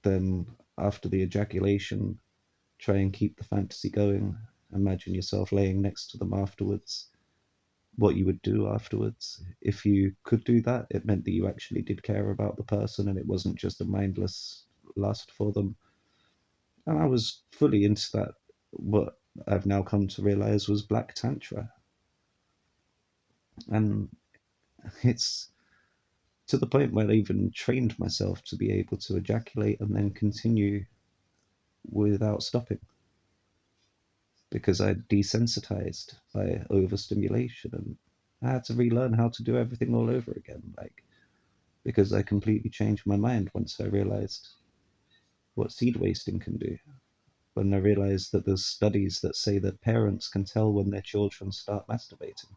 then after the ejaculation, try and keep the fantasy going. Imagine yourself laying next to them afterwards, what you would do afterwards. If you could do that, it meant that you actually did care about the person and it wasn't just a mindless lust for them. And I was fully into that, what I've now come to realize was Black Tantra. And it's to the point where I even trained myself to be able to ejaculate and then continue without stopping because I desensitized by overstimulation and I had to relearn how to do everything all over again. Like, because I completely changed my mind once I realized what seed wasting can do. When I realized that there's studies that say that parents can tell when their children start masturbating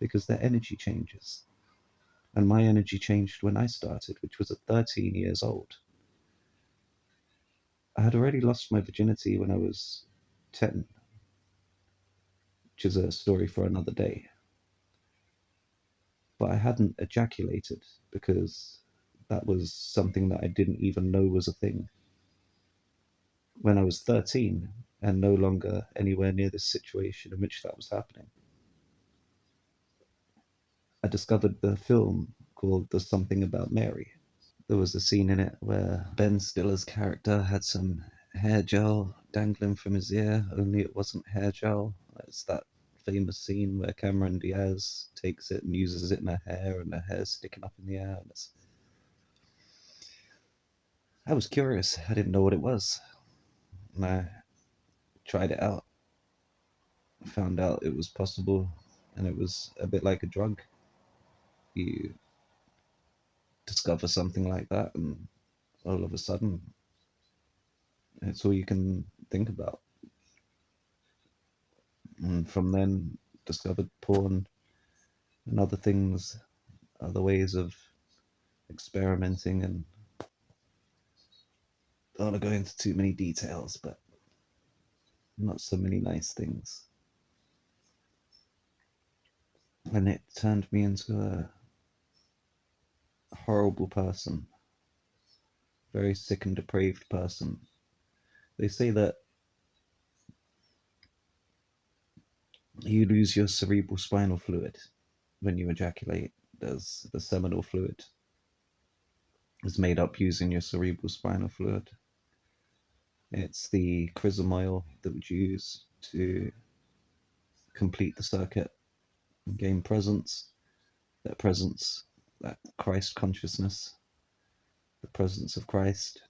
because their energy changes. And my energy changed when I started, which was at 13 years old. I had already lost my virginity when I was 10, which is a story for another day. But I hadn't ejaculated because that was something that I didn't even know was a thing. When I was 13 and no longer anywhere near this situation in which that was happening, I discovered the film called There's Something About Mary. There was a scene in it where Ben Stiller's character had some hair gel dangling from his ear, only it wasn't hair gel. It's that famous scene where Cameron Diaz takes it and uses it in her hair, and her hair's sticking up in the air. And I was curious. I didn't know what it was. And I tried it out, found out it was possible, and it was a bit like a drug. You discover something like that, and all of a sudden, it's all you can think about. And from then, discovered porn and other things, other ways of experimenting, and I don't want to go into too many details, but not so many nice things. And it turned me into a horrible person, very sick and depraved person. They say that you lose your cerebral spinal fluid when you ejaculate. There's the seminal fluid is made up using your cerebral spinal fluid. It's the chrism oil that would use to complete the circuit and gain presence. That presence, that Christ consciousness, the presence of Christ.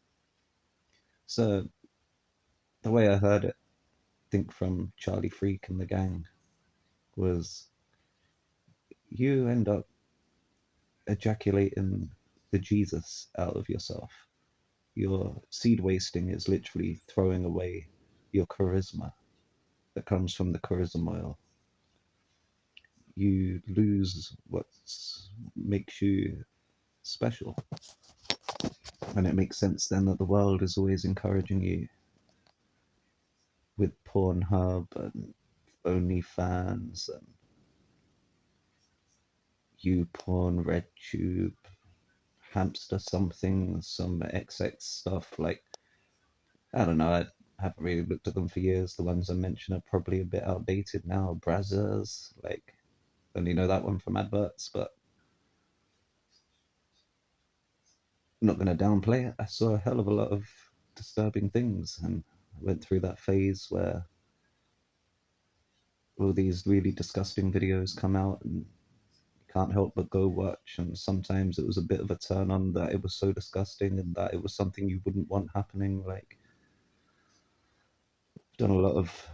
So the way I heard it, I think from Charlie Freak and the gang, was you end up ejaculating the Jesus out of yourself. Your seed wasting is literally throwing away your charisma that comes from the charism oil. You lose what makes you special. And it makes sense then that the world is always encouraging you with Pornhub and OnlyFans and YouPorn, RedTube, Hamster something, some XX stuff. Like, I don't know, I haven't really looked at them for years. The ones I mentioned are probably a bit outdated now. Brazzers, like, only know that one from adverts, but I'm not going to downplay it. I saw a hell of a lot of disturbing things, and I went through that phase where all these really disgusting videos come out and you can't help but go watch. And sometimes it was a bit of a turn on that it was so disgusting and that it was something you wouldn't want happening. Like, I've done a lot of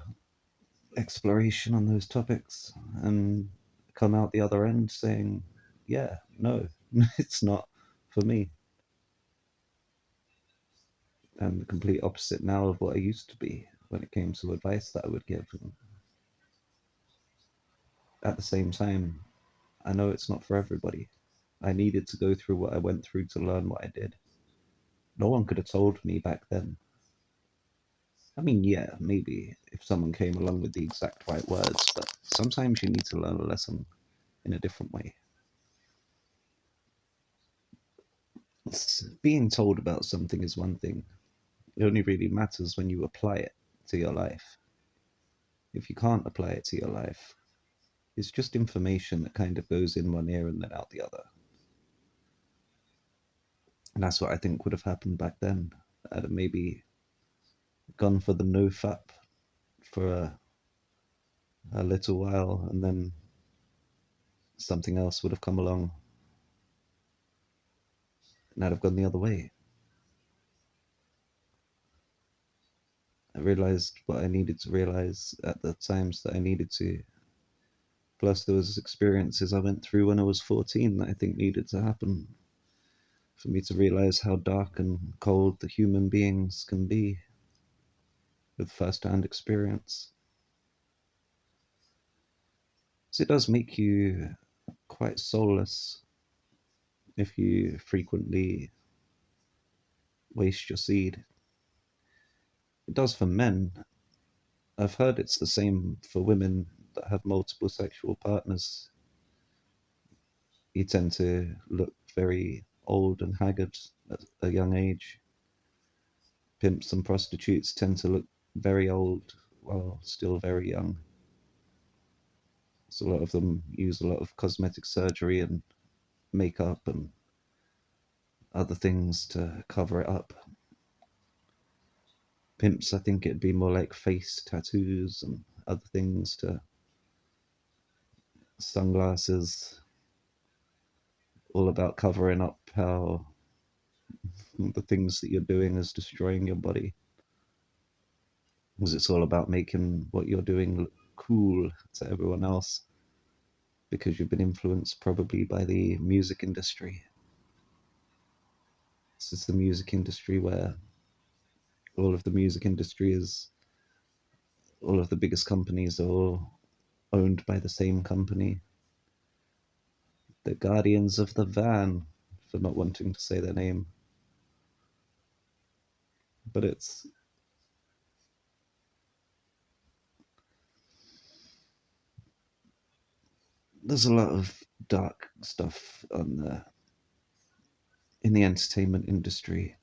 exploration on those topics and come out the other end saying, yeah, no, it's not for me. I'm the complete opposite now of what I used to be when it came to advice that I would give. And at the same time, I know it's not for everybody. I needed to go through what I went through to learn what I did. No one could have told me back then. I mean, yeah, maybe if someone came along with the exact right words, but sometimes you need to learn a lesson in a different way. Being told about something is one thing. It only really matters when you apply it to your life. If you can't apply it to your life, it's just information that kind of goes in one ear and then out the other. And that's what I think would have happened back then. I'd have maybe gone for the no-fap for a little while, and then something else would have come along, and I'd have gone the other way. I realized what I needed to realize at the times that I needed to. Plus, there was experiences I went through when I was 14 that I think needed to happen for me to realize how dark and cold the human beings can be with first-hand experience. So it does make you quite soulless if you frequently waste your seed. It does for men. I've heard it's the same for women that have multiple sexual partners. You tend to look very old and haggard at a young age. Pimps and prostitutes tend to look very old while still very young. So a lot of them use a lot of cosmetic surgery and makeup and other things to cover it up. Pimps, I think it'd be more like face tattoos and other things, to sunglasses, all about covering up how the things that you're doing is destroying your body. Because it's all about making what you're doing look cool to everyone else, because you've been influenced probably by the music industry. This is the music industry where all of the music industry is, all of the biggest companies are all owned by the same company. The Guardians of the Van, for not wanting to say their name. But there's a lot of dark stuff on in the entertainment industry.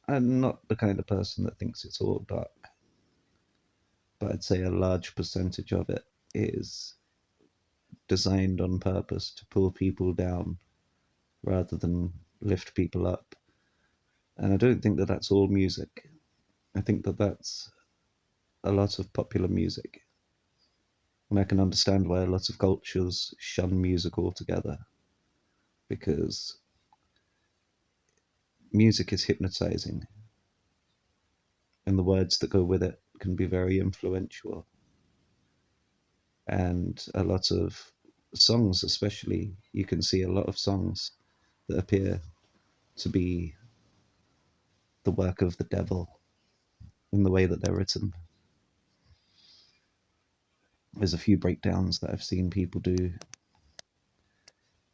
I'm not the kind of person that thinks it's all dark, but I'd say a large percentage of it is designed on purpose to pull people down rather than lift people up. And I don't think that that's all music. I think that that's a lot of popular music. And I can understand why a lot of cultures shun music altogether, because music is hypnotizing, and the words that go with it can be very influential. And a lot of songs, especially, you can see a lot of songs that appear to be the work of the devil in the way that they're written. There's a few breakdowns that I've seen people do.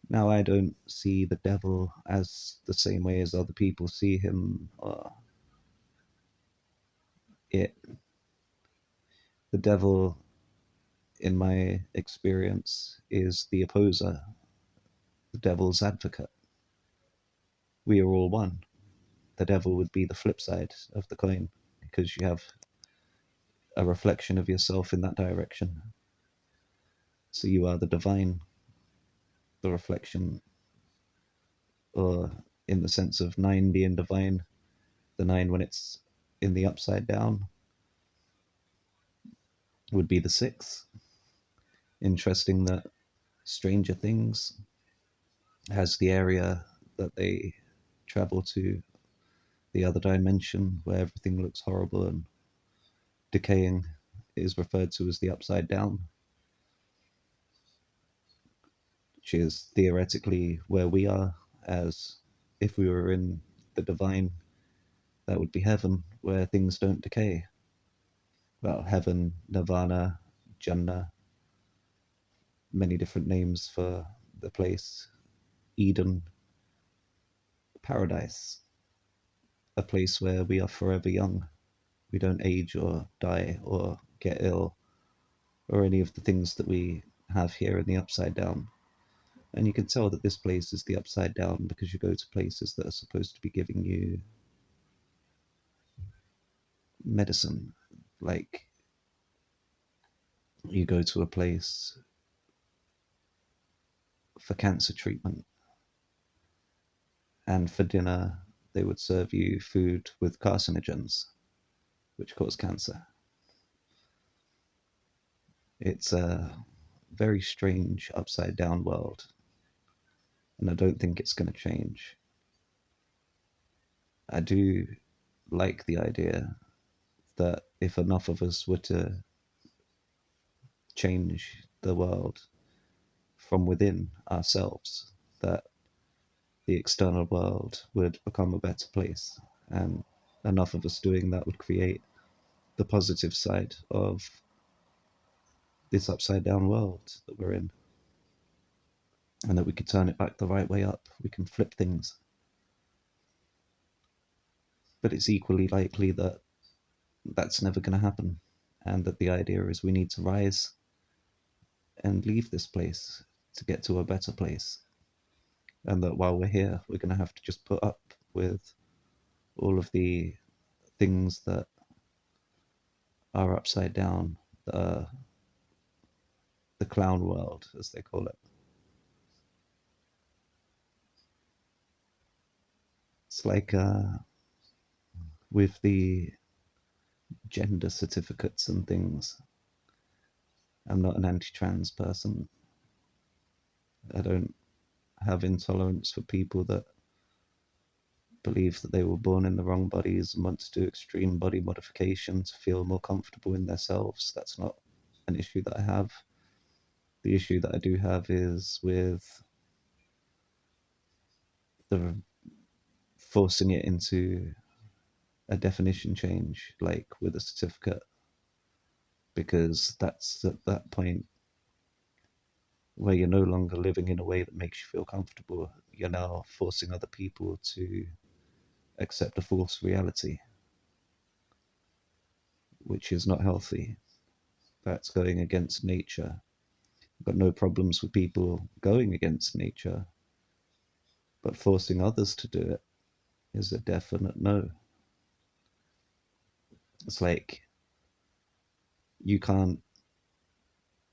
Now, I don't see the devil as the same way as other people see him or it. The devil, in my experience, is the opposer, the devil's advocate. We are all one. The devil would be the flip side of the coin, because you have a reflection of yourself in that direction. So you are the divine, the reflection, or in the sense of nine being divine, the nine when it's in the upside down would be the six. Interesting that Stranger Things has the area that they travel to, the other dimension where everything looks horrible and decaying, is referred to as the upside down, which is theoretically where we are, as if we were in the divine, that would be heaven, where things don't decay. Well, heaven, nirvana, Jannah, many different names for the place. Eden, paradise, a place where we are forever young. We don't age or die or get ill or any of the things that we have here in the upside down. And you can tell that this place is the upside down because you go to places that are supposed to be giving you medicine. Like, you go to a place for cancer treatment, and for dinner, they would serve you food with carcinogens, which cause cancer. It's a very strange upside down world, and I don't think it's going to change. I do like the idea that if enough of us were to change the world from within ourselves, that the external world would become a better place. And enough of us doing that would create the positive side of this upside down world that we're in. And that we could turn it back the right way up. We can flip things. But it's equally likely that that's never going to happen. And that the idea is we need to rise and leave this place to get to a better place. And that while we're here, we're going to have to just put up with all of the things that are upside down, the clown world, as they call it. It's like with the gender certificates and things. I'm not an anti-trans person. I don't have intolerance for people that believe that they were born in the wrong bodies and want to do extreme body modification to feel more comfortable in themselves. That's not an issue that I have. The issue that I do have is with the forcing it into a definition change, like with a certificate, because that's at that point where you're no longer living in a way that makes you feel comfortable. You're now forcing other people to accept a false reality, which is not healthy. That's going against nature. I've got no problems with people going against nature, but forcing others to do it is a definite no. It's like you can't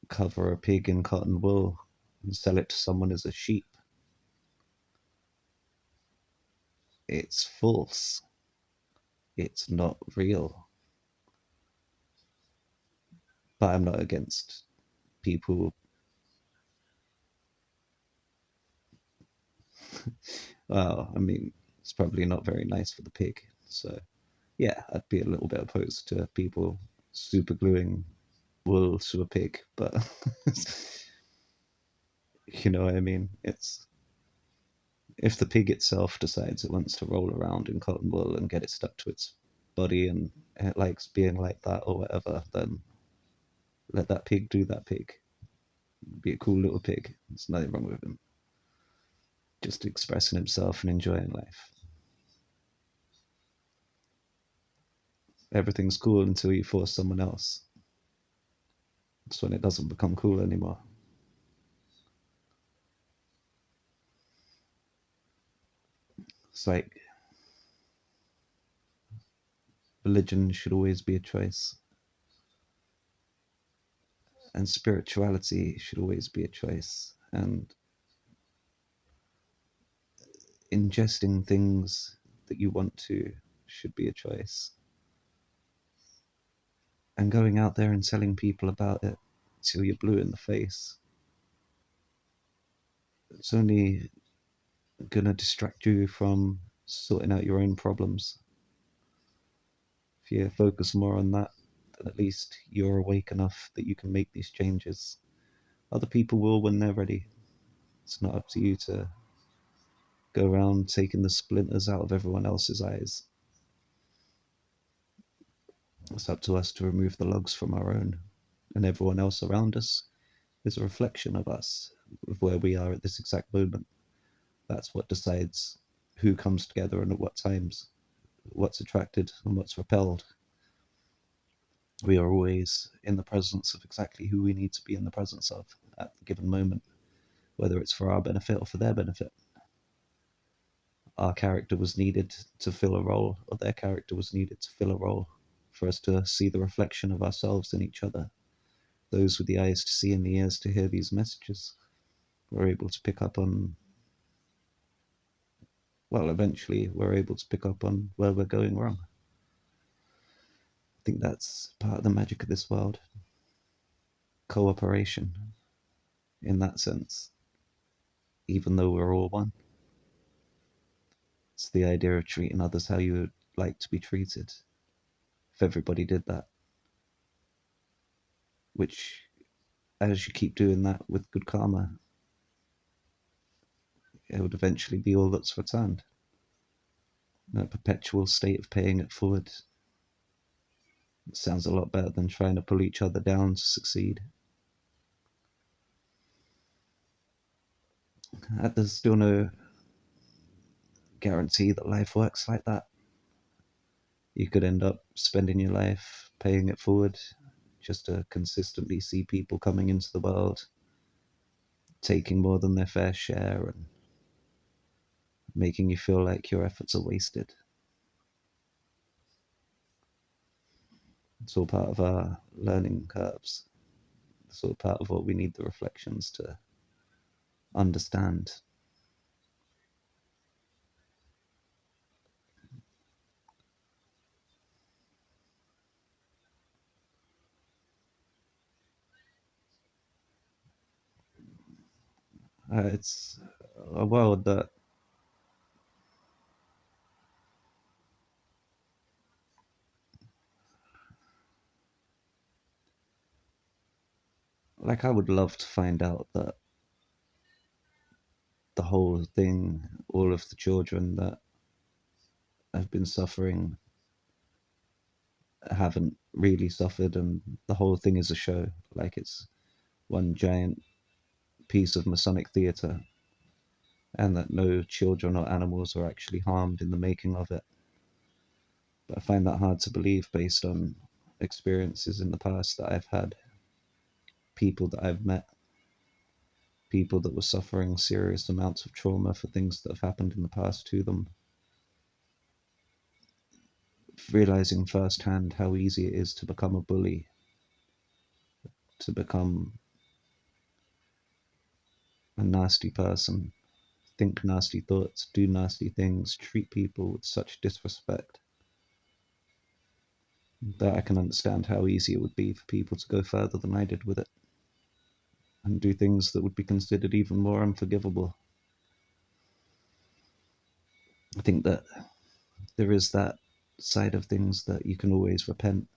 cover a pig in cotton wool and sell it to someone as a sheep. It's false. It's not real. But I'm not against people. Well, I mean, it's probably not very nice for the pig. So, yeah, I'd be a little bit opposed to people super gluing wool to a pig. But, you know what I mean? It's if the pig itself decides it wants to roll around in cotton wool and get it stuck to its body and it likes being like that or whatever, then let that pig do that pig. Be a cool little pig. There's nothing wrong with him. Just expressing himself and enjoying life. Everything's cool until you force someone else. That's when it doesn't become cool anymore. It's like religion should always be a choice, and spirituality should always be a choice, and ingesting things that you want to should be a choice, and going out there and telling people about it till you're blue in the face, it's only gonna distract you from sorting out your own problems. If you focus more on that, then at least you're awake enough that you can make these changes. Other people will when they're ready. It's not up to you to go around taking the splinters out of everyone else's eyes. It's up to us to remove the logs from our own. And everyone else around us is a reflection of us, of where we are at this exact moment. That's what decides who comes together and at what times, what's attracted and what's repelled. We are always in the presence of exactly who we need to be in the presence of at the given moment. whether it's for our benefit or for their benefit. Our character was needed to fill a role, or their character was needed to fill a role, for us to see the reflection of ourselves in each other. Those with the eyes to see and the ears to hear these messages were able to pick up on, well, eventually we're able to pick up on where we're going wrong. I think that's part of the magic of this world. Cooperation, in that sense, even though we're all one. It's the idea of treating others how you would like to be treated. If everybody did that, which, as you keep doing that with good karma, it would eventually be all that's returned. A perpetual state of paying it forward. It sounds a lot better than trying to pull each other down to succeed. There's still no guarantee that life works like that. You could end up spending your life paying it forward just to consistently see people coming into the world, taking more than their fair share, and making you feel like your efforts are wasted. It's all part of our learning curves. It's all part of what we need the reflections to understand. It's a world that, like, I would love to find out that the whole thing, all of the children that have been suffering haven't really suffered, and the whole thing is a show. Like, it's one giant piece of Masonic theatre, and that no children or animals were actually harmed in the making of it. But I find that hard to believe based on experiences in the past that I've had, people that I've met, people that were suffering serious amounts of trauma for things that have happened in the past to them, realizing firsthand how easy it is to become a bully, to become a nasty person, think nasty thoughts, do nasty things, treat people with such disrespect, that I can understand how easy it would be for people to go further than I did with it and do things that would be considered even more unforgivable. I think that there is that side of things that you can always repent,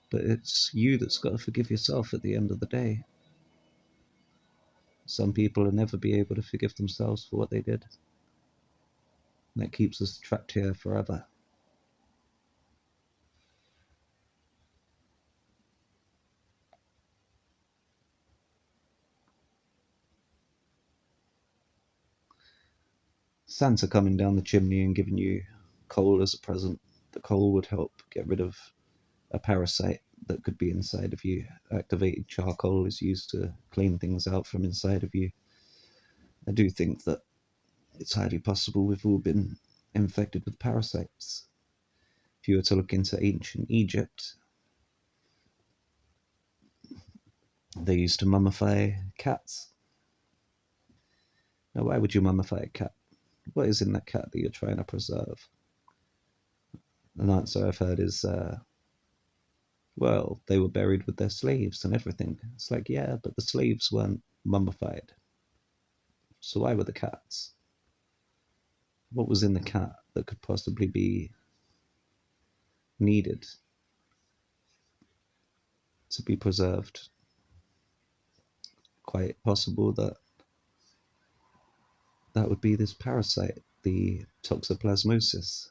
but it's you that's got to forgive yourself at the end of the day. Some people will never be able to forgive themselves for what they did. And that keeps us trapped here forever. Santa coming down the chimney and giving you coal as a present. The coal would help get rid of a parasite that could be inside of you. Activated charcoal is used to clean things out from inside of you. I do think that it's highly possible we've all been infected with parasites. If you were to look into ancient Egypt, they used to mummify cats. Now, why would you mummify a cat? What is in that cat that you're trying to preserve? An answer I've heard is, well, they were buried with their slaves and everything. It's like, yeah, but the slaves weren't mummified. So why were the cats? What was in the cat that could possibly be needed to be preserved? Quite possible that that would be this parasite, the toxoplasmosis.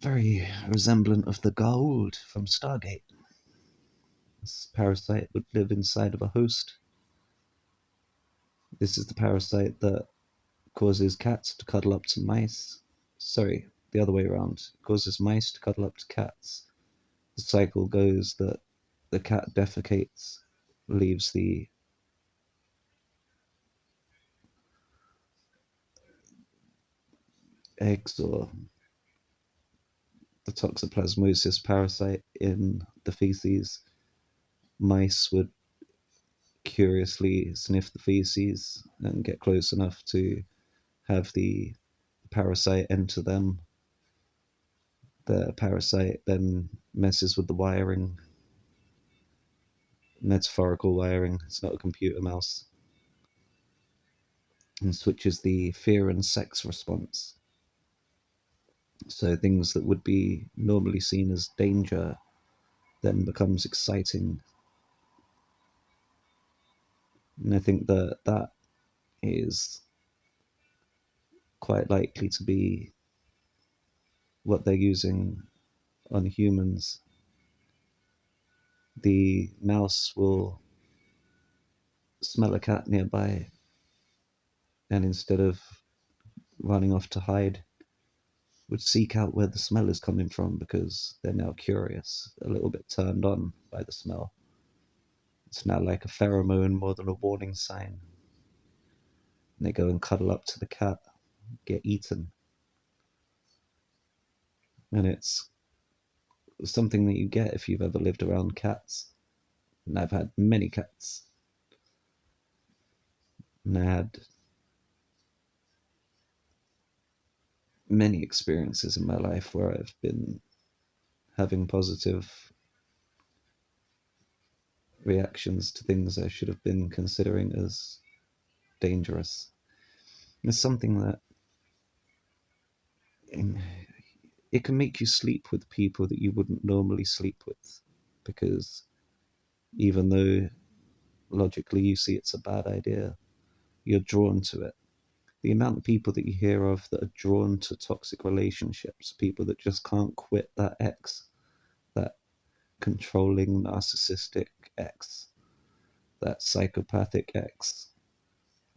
Very resemblant of the Goa'uld from Stargate. This parasite would live inside of a host. This is the parasite that causes cats to cuddle up to mice. Sorry, the other way around. It causes mice to cuddle up to cats. The cycle goes that the cat defecates leaves the eggs or the toxoplasmosis parasite in the feces, mice would curiously sniff the feces and get close enough to have the parasite enter them. The parasite then messes with the wiring, metaphorical wiring, it's not a computer mouse, and switches the fear and sex response. So things that would be normally seen as danger then becomes exciting. And I think that that is quite likely to be what they're using on humans. The mouse will smell a cat nearby, and instead of running off to hide, would seek out where the smell is coming from because they're now curious, a little bit turned on by the smell. It's now like a pheromone more than a warning sign. And they go and cuddle up to the cat, get eaten. And it's something that you get if you've ever lived around cats. And I've had many cats. And I had many experiences in my life where I've been having positive reactions to things I should have been considering as dangerous. It's something that it can make you sleep with people that you wouldn't normally sleep with, because even though logically you see it's a bad idea, you're drawn to it. The amount of people that you hear of that are drawn to toxic relationships, people that just can't quit that ex, that controlling, narcissistic ex, that psychopathic ex,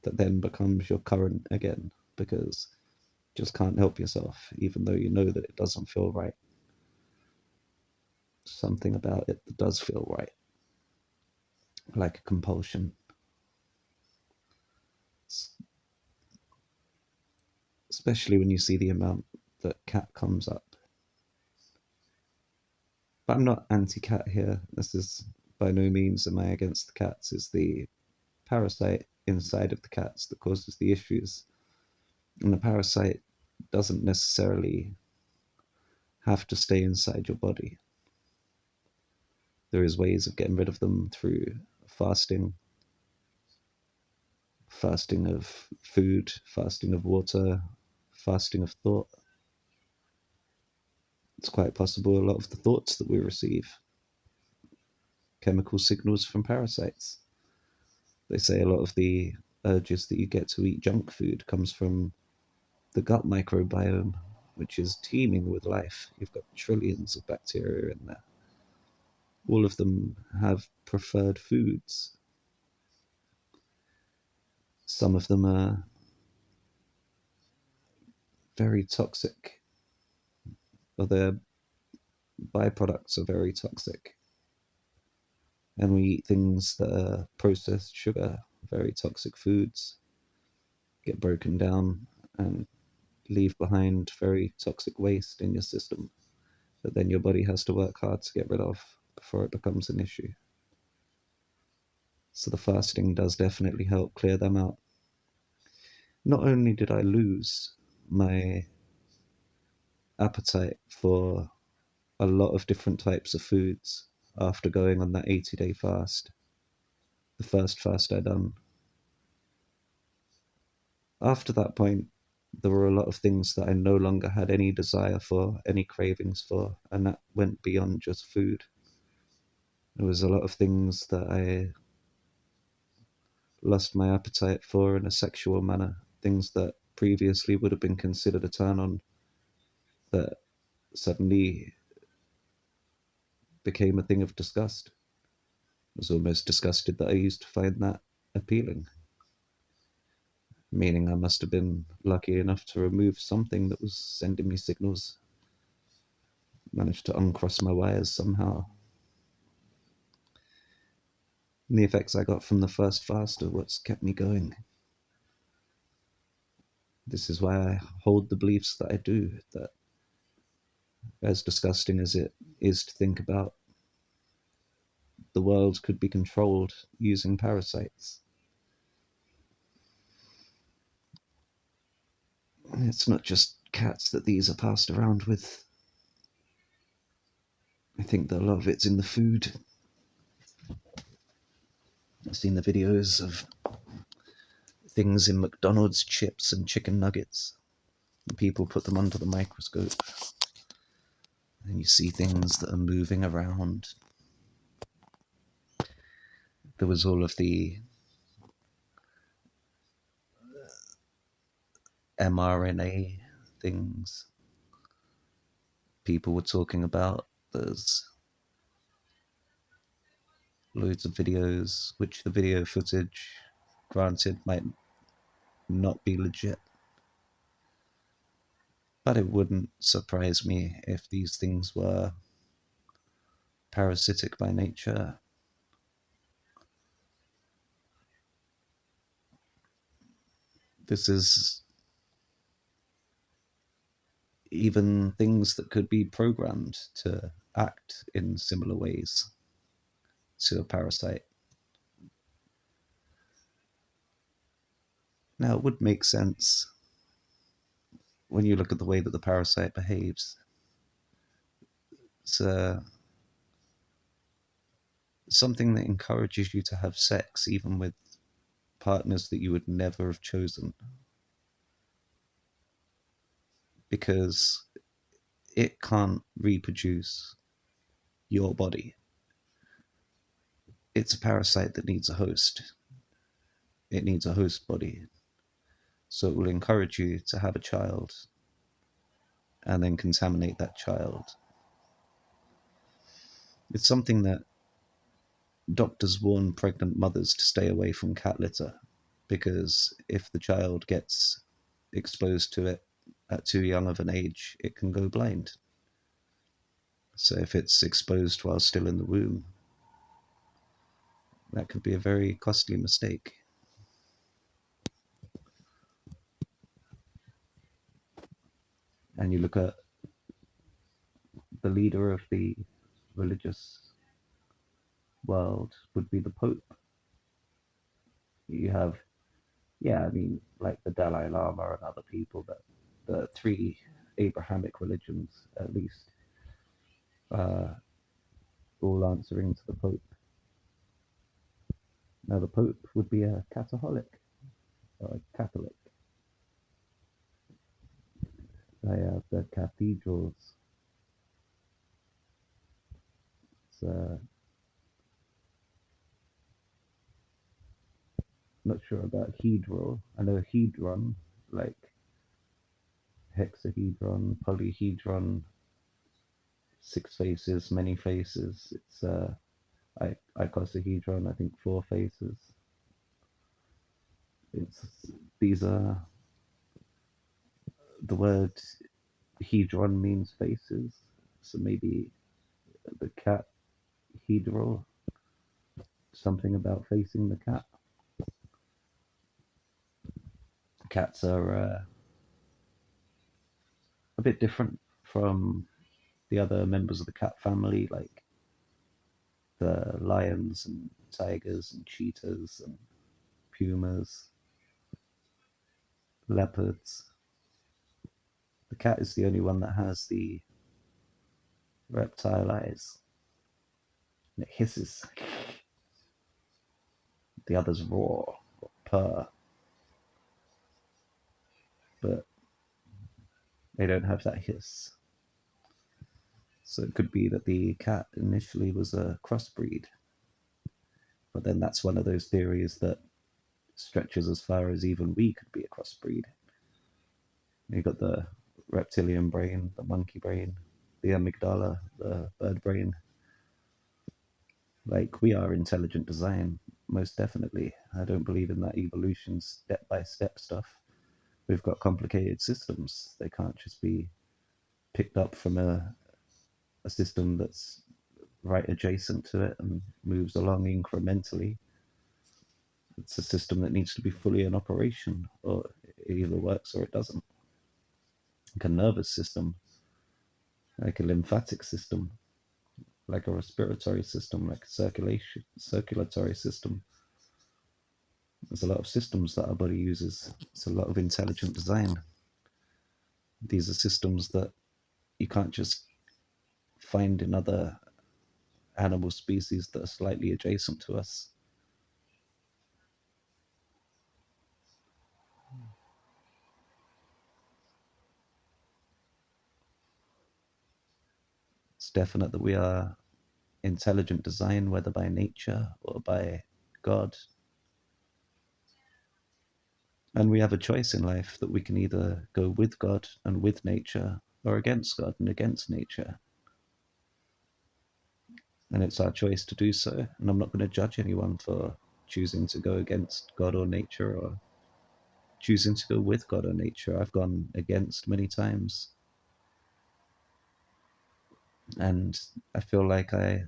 that then becomes your current again because you just can't help yourself, even though you know that it doesn't feel right. Something about it that does feel right, like a compulsion. Especially when you see the amount that cat comes up. But I'm not anti-cat here. This is by no means am I against the cats. It's the parasite inside of the cats that causes the issues. And the parasite doesn't necessarily have to stay inside your body. There is ways of getting rid of them through fasting, fasting of food, fasting of water, fasting of thought. It's quite possible a lot of the thoughts that we receive, chemical signals from parasites. They say a lot of the urges that you get to eat junk food comes from the gut microbiome, which is teeming with life. You've got trillions of bacteria in there. All of them have preferred foods. Some of them are very toxic, or their byproducts are very toxic. And we eat things that are processed sugar, very toxic foods, get broken down and leave behind very toxic waste in your system that then your body has to work hard to get rid of before it becomes an issue. So the fasting does definitely help clear them out. Not only did I lose my appetite for a lot of different types of foods after going on that 80-day fast, the first fast I done. After that point, there were a lot of things that I no longer had any desire for, any cravings for, and that went beyond just food. There was a lot of things that I lost my appetite for in a sexual manner, things that previously would have been considered a turn on, that suddenly became a thing of disgust. I was almost disgusted that I used to find that appealing, meaning I must have been lucky enough to remove something that was sending me signals, managed to uncross my wires somehow. And the effects I got from the first fast are what's kept me going. This is why I hold the beliefs that I do, that as disgusting as it is to think about, the world could be controlled using parasites. It's not just cats that these are passed around with. I think that a lot of it's in the food. I've seen the videos of things in McDonald's chips and chicken nuggets. And people put them under the microscope, and you see things that are moving around. There was all of the mRNA things people were talking about. There's loads of videos, which the video footage, granted, might not be legit. But it wouldn't surprise me if these things were parasitic by nature. This is even things that could be programmed to act in similar ways to a parasite. Now, it would make sense when you look at the way that the parasite behaves. It's something that encourages you to have sex even with partners that you would never have chosen, because it can't reproduce your body. It's a parasite that needs a host. It needs a host body. So it will encourage you to have a child and then contaminate that child. It's something that doctors warn pregnant mothers to stay away from cat litter, because if the child gets exposed to it at too young of an age, it can go blind. So if it's exposed while still in the womb, that could be a very costly mistake. And you look at the leader of the religious world would be the Pope. You have, yeah, I mean, like the Dalai Lama and other people, that the three Abrahamic religions, at least, uh, all answering to the Pope. Now, the Pope would be a Catholic, or a Catholic. They have the cathedrals. It's not sure about hedral. I know hedron, like hexahedron, polyhedron, six faces, many faces. It's icosahedron, I think four faces. It's these are the word hedron means faces, so maybe the cat hedral, something about facing the cat. Cats are a bit different from the other members of the cat family, like the lions and tigers and cheetahs and pumas, leopards. The cat is the only one that has the reptile eyes. And it hisses. The others roar or purr, but they don't have that hiss. So it could be that the cat initially was a crossbreed, but then that's one of those theories that stretches as far as even we could be a crossbreed. You got the reptilian brain, the monkey brain, the amygdala, the bird brain. Like, we are intelligent design, most definitely. I don't believe in that evolution step by step stuff. We've got complicated systems. They can't just be picked up from a system that's right adjacent to it and moves along incrementally. It's a system that needs to be fully in operation, or it either works or it doesn't. Like a nervous system, like a lymphatic system, like a respiratory system, like a circulatory system. There's a lot of systems that our body uses. It's a lot of intelligent design. These are systems that you can't just find in other animal species that are slightly adjacent to us. It's definite that we are intelligent design, whether by nature or by God. And we have a choice in life that we can either go with God and with nature, or against God and against nature. And it's our choice to do so. And I'm not going to judge anyone for choosing to go against God or nature, or choosing to go with God or nature. I've gone against many times. And I feel like I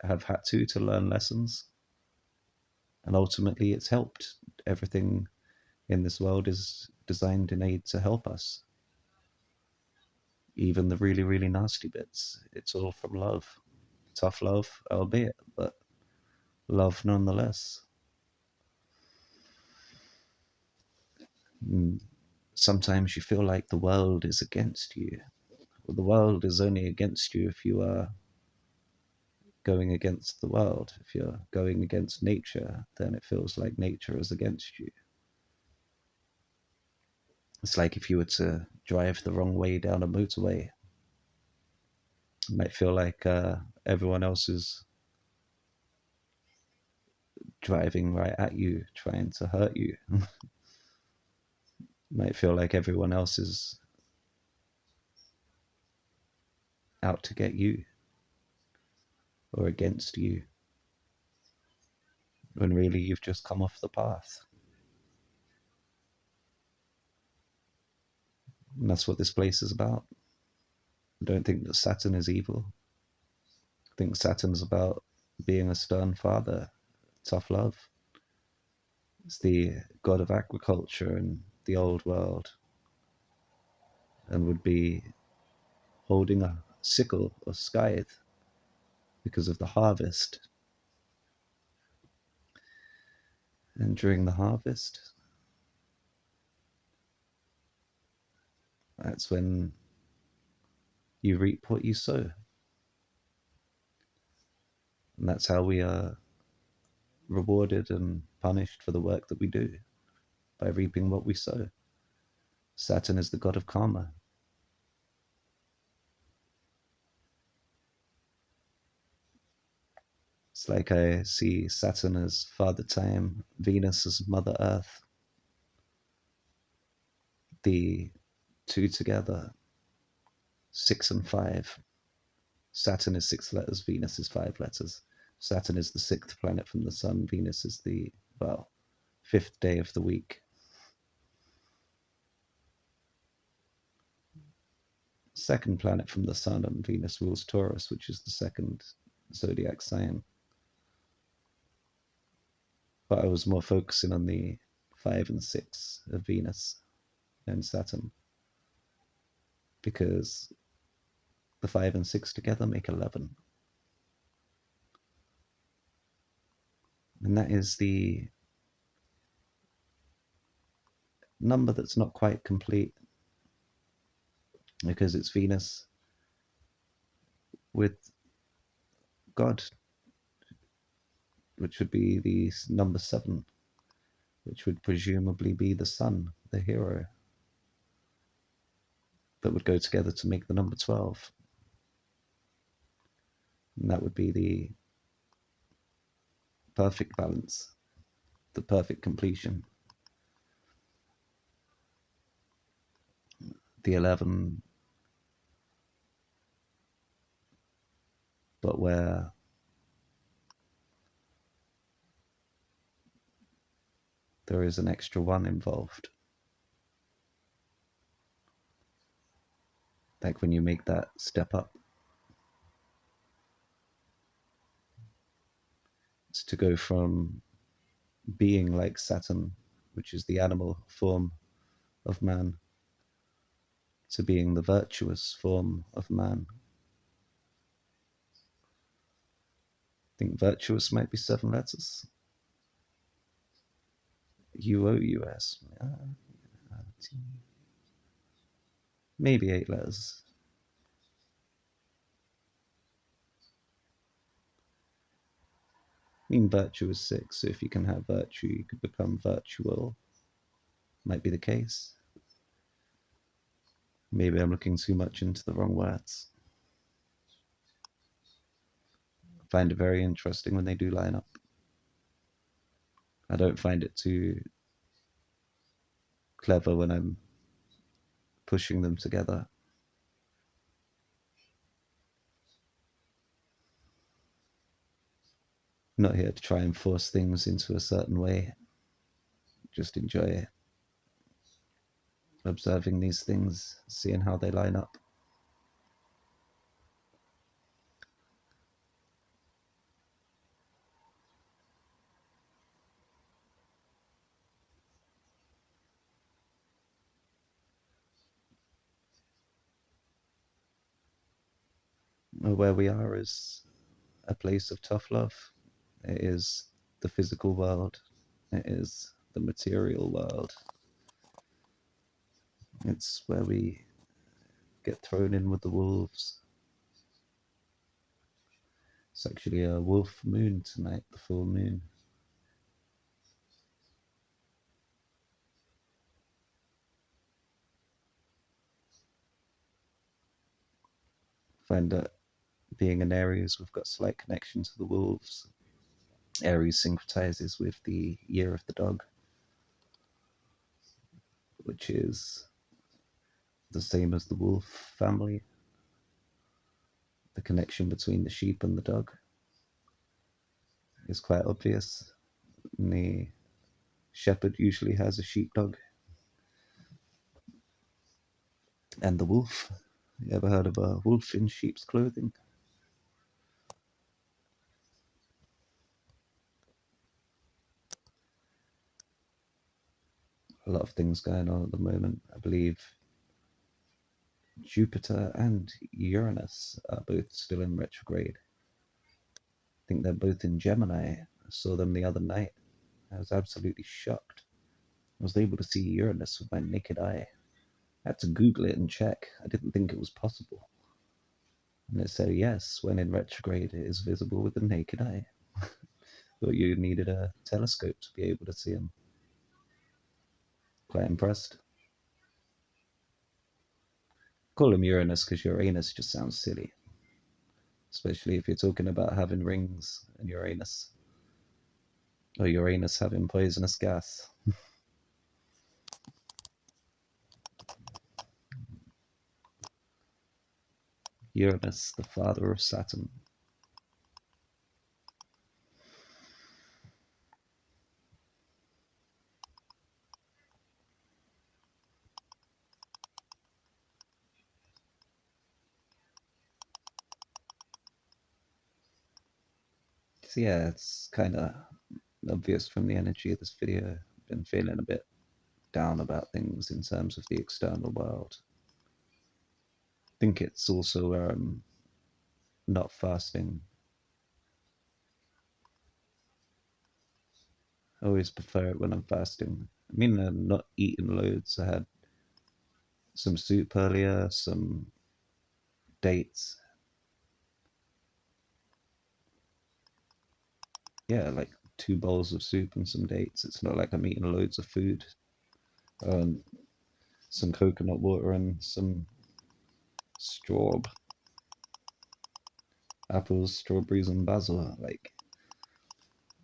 have had to learn lessons. And ultimately, it's helped. Everything in this world is designed in aid to help us. Even the really, really nasty bits. It's all from love. Tough love, albeit, but love nonetheless. And sometimes you feel like the world is against you. Well, the world is only against you if you are going against the world. If you're going against nature, then it feels like nature is against you. It's like if you were to drive the wrong way down a motorway, it might feel like everyone else is driving right at you, trying to hurt you. It might feel like everyone else is out to get you or against you, when really you've just come off the path. And that's what this place is about. I don't think that Saturn is evil. I think Saturn's about being a stern father, tough love. It's the god of agriculture in the old world, and would be holding a sickle or scythe because of the harvest. And during the harvest, that's when you reap what you sow. And that's how we are rewarded and punished for the work that we do, by reaping what we sow. Saturn is the god of karma. It's like I see Saturn as Father Time, Venus as Mother Earth, the two together, 6 and 5. Saturn is 6 letters, Venus is 5 letters. Saturn is the sixth planet from the sun, Venus is the, well, fifth day of the week. Second planet from the sun, and Venus rules Taurus, which is the second zodiac sign. But I was more focusing on the 5 and 6 of Venus and Saturn, because the 5 and 6 together make 11. And that is the number that's not quite complete, because it's Venus with God, which would be the number 7, which would presumably be the sun, the hero, that would go together to make the number 12. And that would be the perfect balance, the perfect completion. The 11, but where there is an extra 1 involved. Like when you make that step up, to go from being like Saturn, which is the animal form of man, to being the virtuous form of man. I think virtuous might be 7 letters. UOUS. Maybe 8 letters. I mean, virtue is 6, so if you can have virtue, you could become virtual. Might be the case. Maybe I'm looking too much into the wrong words. I find it very interesting when they do line up. I don't find it too clever when I'm pushing them together. I'm not here to try and force things into a certain way. Just enjoy observing these things, seeing how they line up. Where we are is a place of tough love. It is the physical world. It is the material world. It's where we get thrown in with the wolves. It's actually a wolf moon tonight, the full moon. Find that being in Aries, we've got slight connection to the wolves. Aries syncretizes with the year of the dog, which is the same as the wolf family. The connection between the sheep and the dog is quite obvious. And the shepherd usually has a sheepdog. And the wolf. You ever heard of a wolf in sheep's clothing? A lot of things going on at the moment. I believe Jupiter and Uranus are both still in retrograde. I think they're both in Gemini. I saw them the other night. I was absolutely shocked. I was able to see Uranus with my naked eye. I had to Google it and check. I didn't think it was possible. And it said, yes, when in retrograde, it is visible with the naked eye. Thought you needed a telescope to be able to see them. Quite impressed. Call him Uranus because Uranus just sounds silly. Especially if you're talking about having rings and Uranus. Or Uranus having poisonous gas. Uranus, the father of Saturn. So yeah, it's kind of obvious from the energy of this video. I've been feeling a bit down about things in terms of the external world. I think it's also where I'm not fasting. I always prefer it when I'm fasting. I mean, I'm not eating loads. I had some soup earlier, some dates. Yeah, like 2 bowls of soup and some dates. It's not like I'm eating loads of food. Some coconut water and some apples, strawberries, and basil. Like,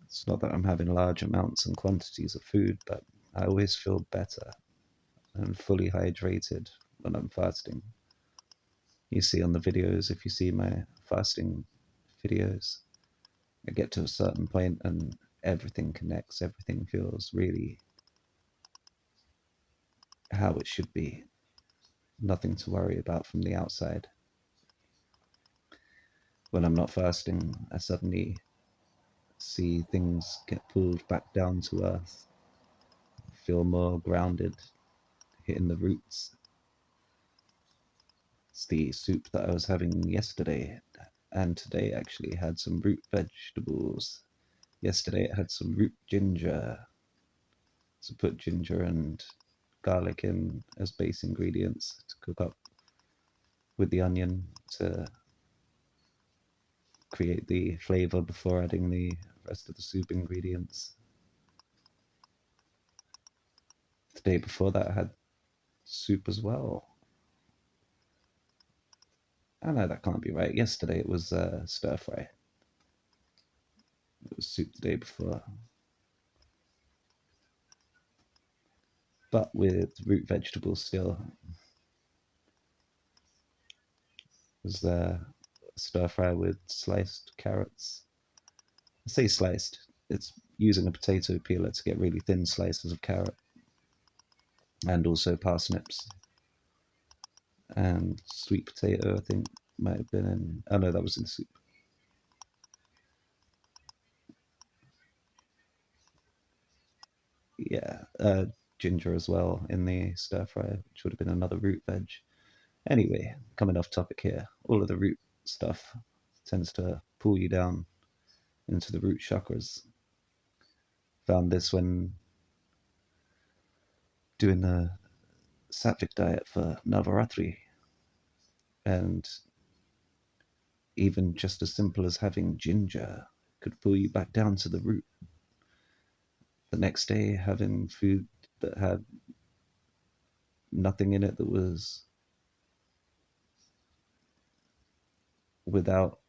it's not that I'm having large amounts and quantities of food, but I always feel better and fully hydrated when I'm fasting. You see on the videos, if you see my fasting videos, I get to a certain point and everything connects, everything feels really how it should be. Nothing to worry about from the outside. When I'm not fasting, I suddenly see things get pulled back down to earth, feel more grounded, hitting the roots. It's the soup that I was having yesterday, and today actually had some root vegetables. Yesterday it had some root ginger. So put ginger and garlic in as base ingredients to cook up with the onion to create the flavor before adding the rest of the soup ingredients. The day before that I had soup as well. I know that can't be right. Yesterday it was stir fry. It was soup the day before. But with root vegetables still. It was stir fry with sliced carrots. I say sliced. It's using a potato peeler to get really thin slices of carrot, and also parsnips and sweet potato. I think might have been in. Oh no, that was in soup. Yeah, ginger as well in the stir fry, which would have been another root veg. Anyway, coming off topic here, all of the root stuff tends to pull you down into the root chakras. Found this when doing the sattvic diet for Navaratri, and even just as simple as having ginger could pull you back down to the root. The next day, having food that had nothing in it, that was without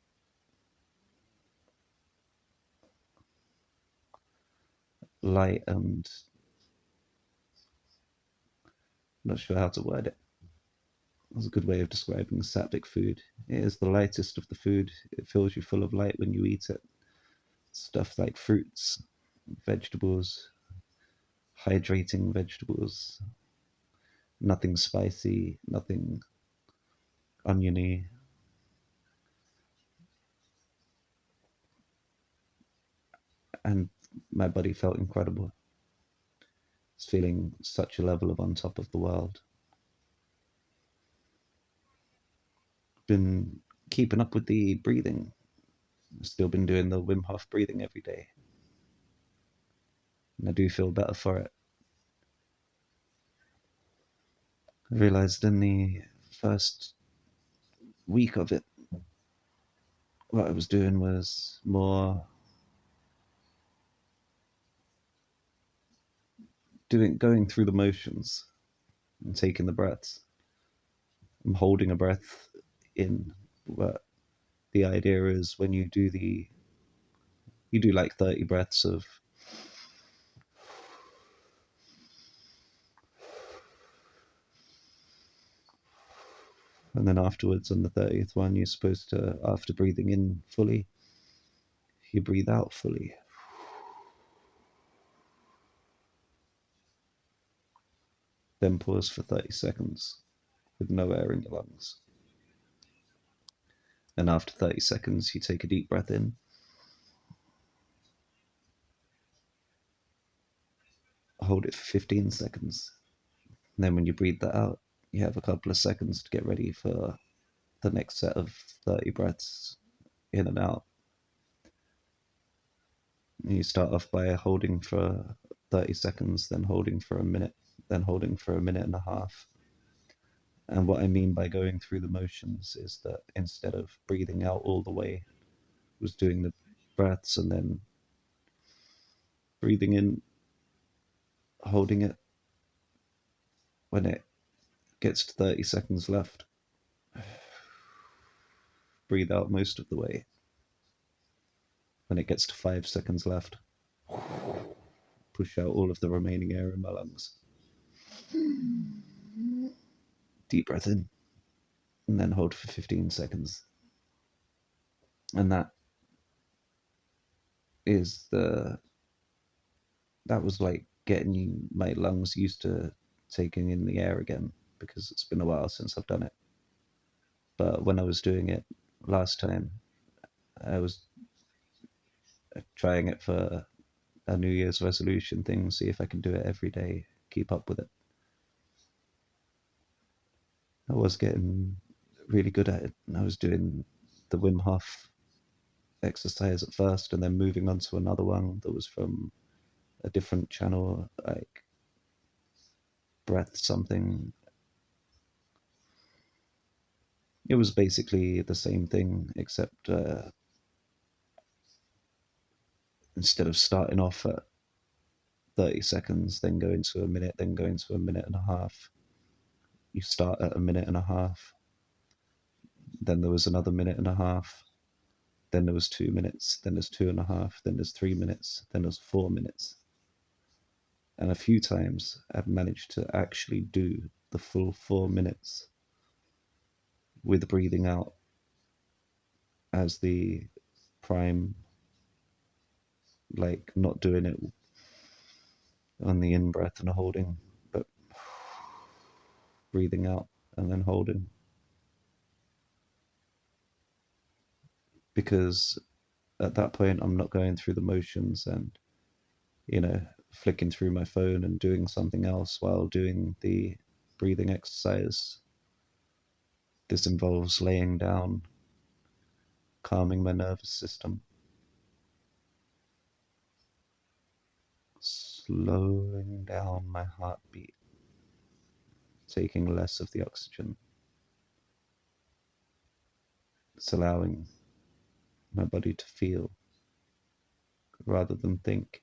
light and I'm not sure how to word it. That's a good way of describing sattvic food. It is the lightest of the food. It fills you full of light when you eat it. Stuff like fruits, vegetables, hydrating vegetables, nothing spicy, nothing oniony. And my body felt incredible. It's feeling such a level of on top of the world. Been keeping up with the breathing. Still been doing the Wim Hof breathing every day. And I do feel better for it. I realized in the first week of it, what I was doing was more going through the motions and taking the breaths. I'm holding a breath in, but the idea is when you do like 30 breaths of and then afterwards on the 30th one you're supposed to, after breathing in fully, you breathe out fully. Then pause for 30 seconds with no air in your lungs. And after 30 seconds, you take a deep breath in, hold it for 15 seconds. And then when you breathe that out, you have a couple of seconds to get ready for the next set of 30 breaths in and out. And you start off by holding for 30 seconds, then holding for a minute, then holding for a minute and a half. And what I mean by going through the motions is that instead of breathing out all the way, was doing the breaths and then breathing in, holding it. When it gets to 30 seconds left, breathe out most of the way. When it gets to 5 seconds left, push out all of the remaining air in my lungs. Deep breath in, and then hold for 15 seconds. And is the that was like getting my lungs used to taking in the air again, because it's been a while since I've done it. But when I was doing it last time, I was trying it for a New Year's resolution thing, see if I can do it every day, keep up with it. I was getting really good at it. I was doing the Wim Hof exercise at first and then moving on to another one that was from a different channel, like breath something. It was basically the same thing, except instead of starting off at 30 seconds, then going to a minute, then going to a minute and a half, you start at a minute and a half, then there was another minute and a half, then there was 2 minutes, then there's 2.5, then there's 3 minutes, then there's 4 minutes. And a few times I've managed to actually do the full 4 minutes with breathing out as the prime, like not doing it on the in breath and holding, but breathing out and then holding. Because at that point, I'm not going through the motions and, flicking through my phone and doing something else while doing the breathing exercise. This involves laying down, calming my nervous system, slowing down my heartbeat, taking less of the oxygen. It's allowing my body to feel rather than think.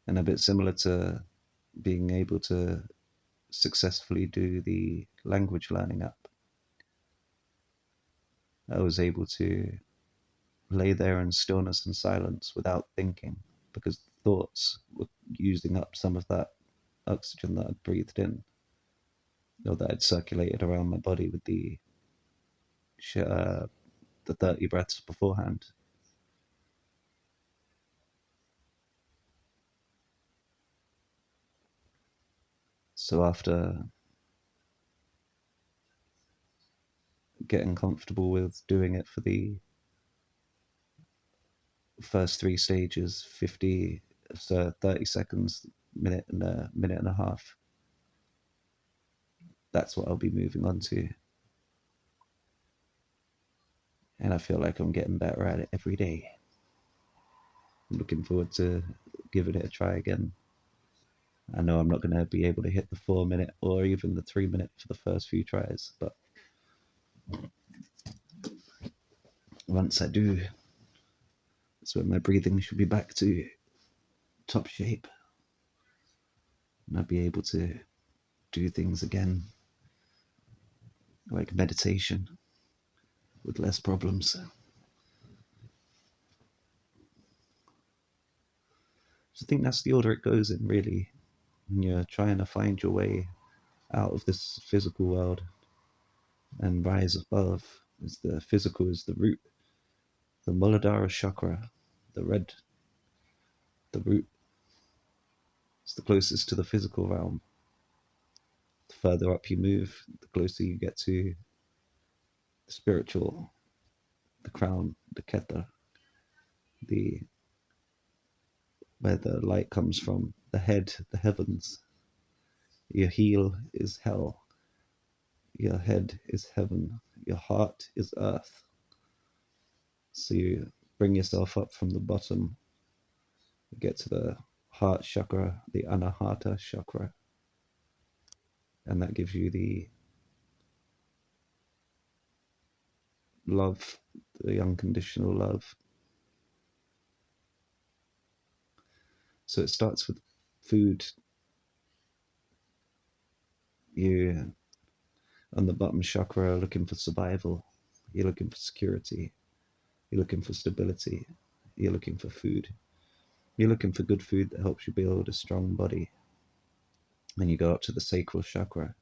And a bit similar to being able to successfully do the language learning app. I was able to lay there in stillness and silence without thinking because thoughts were using up some of that oxygen that I'd breathed in or that I'd circulated around my body with the 30 breaths beforehand. So after getting comfortable with doing it for the first three stages, 50, so 30 seconds, minute and a minute and a half, that's what I'll be moving on to. And I feel like I'm getting better at it every day. I'm looking forward to giving it a try again. I know I'm not going to be able to hit the 4 minute or even the 3 minute for the first few tries, but once I do, that's when my breathing should be back to top shape. And I'll be able to do things again, like meditation, with less problems. So I think that's the order it goes in, really. When you're trying to find your way out of this physical world and rise above, is the physical is the root, the Muladhara chakra, the red, the root. It's the closest to the physical realm. The further up you move, the closer you get to the spiritual, the crown, the Keta, the where the light comes from, the head, the heavens. Your heel is hell, your head is heaven, your heart is earth. So you bring yourself up from the bottom, you get to the heart chakra, the Anahata chakra, and that gives you the love, the unconditional love. So it starts with food. You, on the bottom chakra, are looking for survival. You're looking for security. You're looking for stability. You're looking for food. You're looking for good food that helps you build a strong body. Then you go up to the sacral chakra.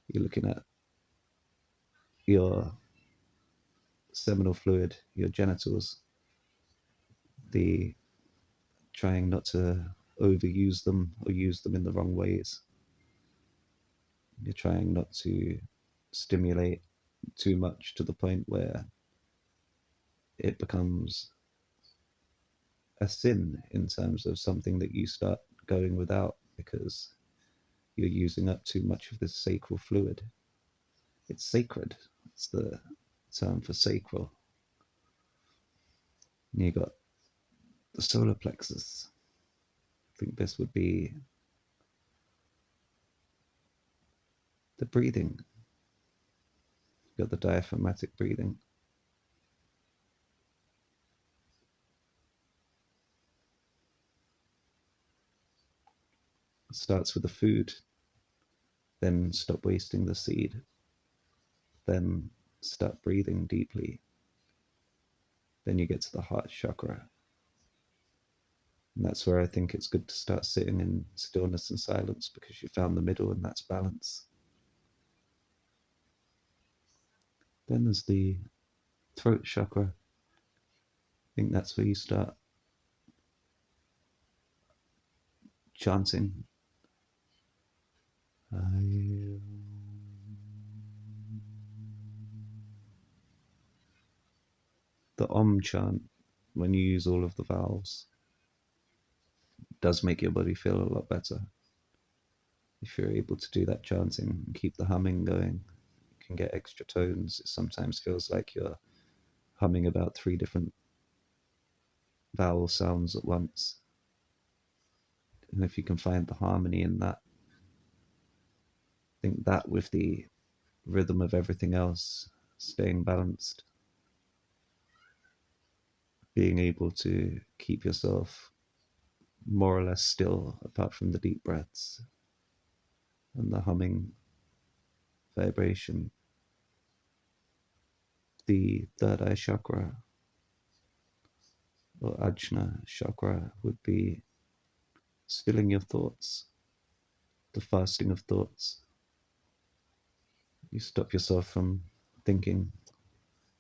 You're looking at your seminal fluid, your genitals, the trying not to overuse them or use them in the wrong ways. You're trying not to stimulate too much to the point where it becomes a sin in terms of something that you start going without because you're using up too much of this sacral fluid. It's sacred. It's the term for sacral. And you got the solar plexus. I think this would be the breathing. You got the diaphragmatic breathing. It starts with the food, then stop wasting the seed, then start breathing deeply. Then you get to the heart chakra. And that's where I think it's good to start sitting in stillness and silence because you found the middle and that's balance. Then there's the throat chakra. I think that's where you start chanting. The Om chant, when you use all of the vowels, does make your body feel a lot better. If you're able to do that chanting and keep the humming going, you can get extra tones. It sometimes feels like you're humming about 3 different vowel sounds at once. And if you can find the harmony in that, I think that with the rhythm of everything else, staying balanced, being able to keep yourself more or less still apart from the deep breaths and the humming vibration. The third eye chakra or Ajna chakra would be stilling your thoughts, the fasting of thoughts. You stop yourself from thinking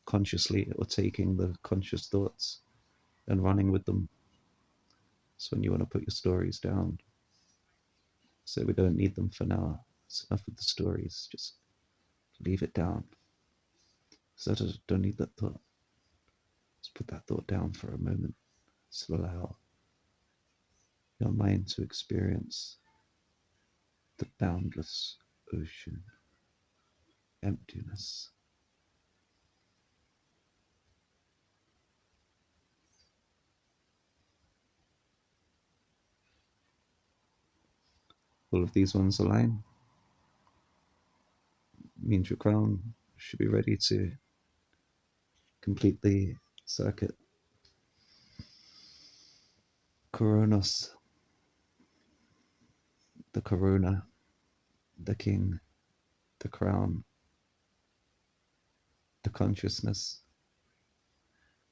consciously or taking the conscious thoughts and running with them. So when you want to put your stories down, say we don't need them for now, it's enough with the stories, just leave it down. So I don't need that thought. Just put that thought down for a moment. Just allow your mind to experience the boundless ocean, emptiness. All of these ones align. Means your crown should be ready to complete the circuit. Coronos, the corona, the king, the crown, the consciousness,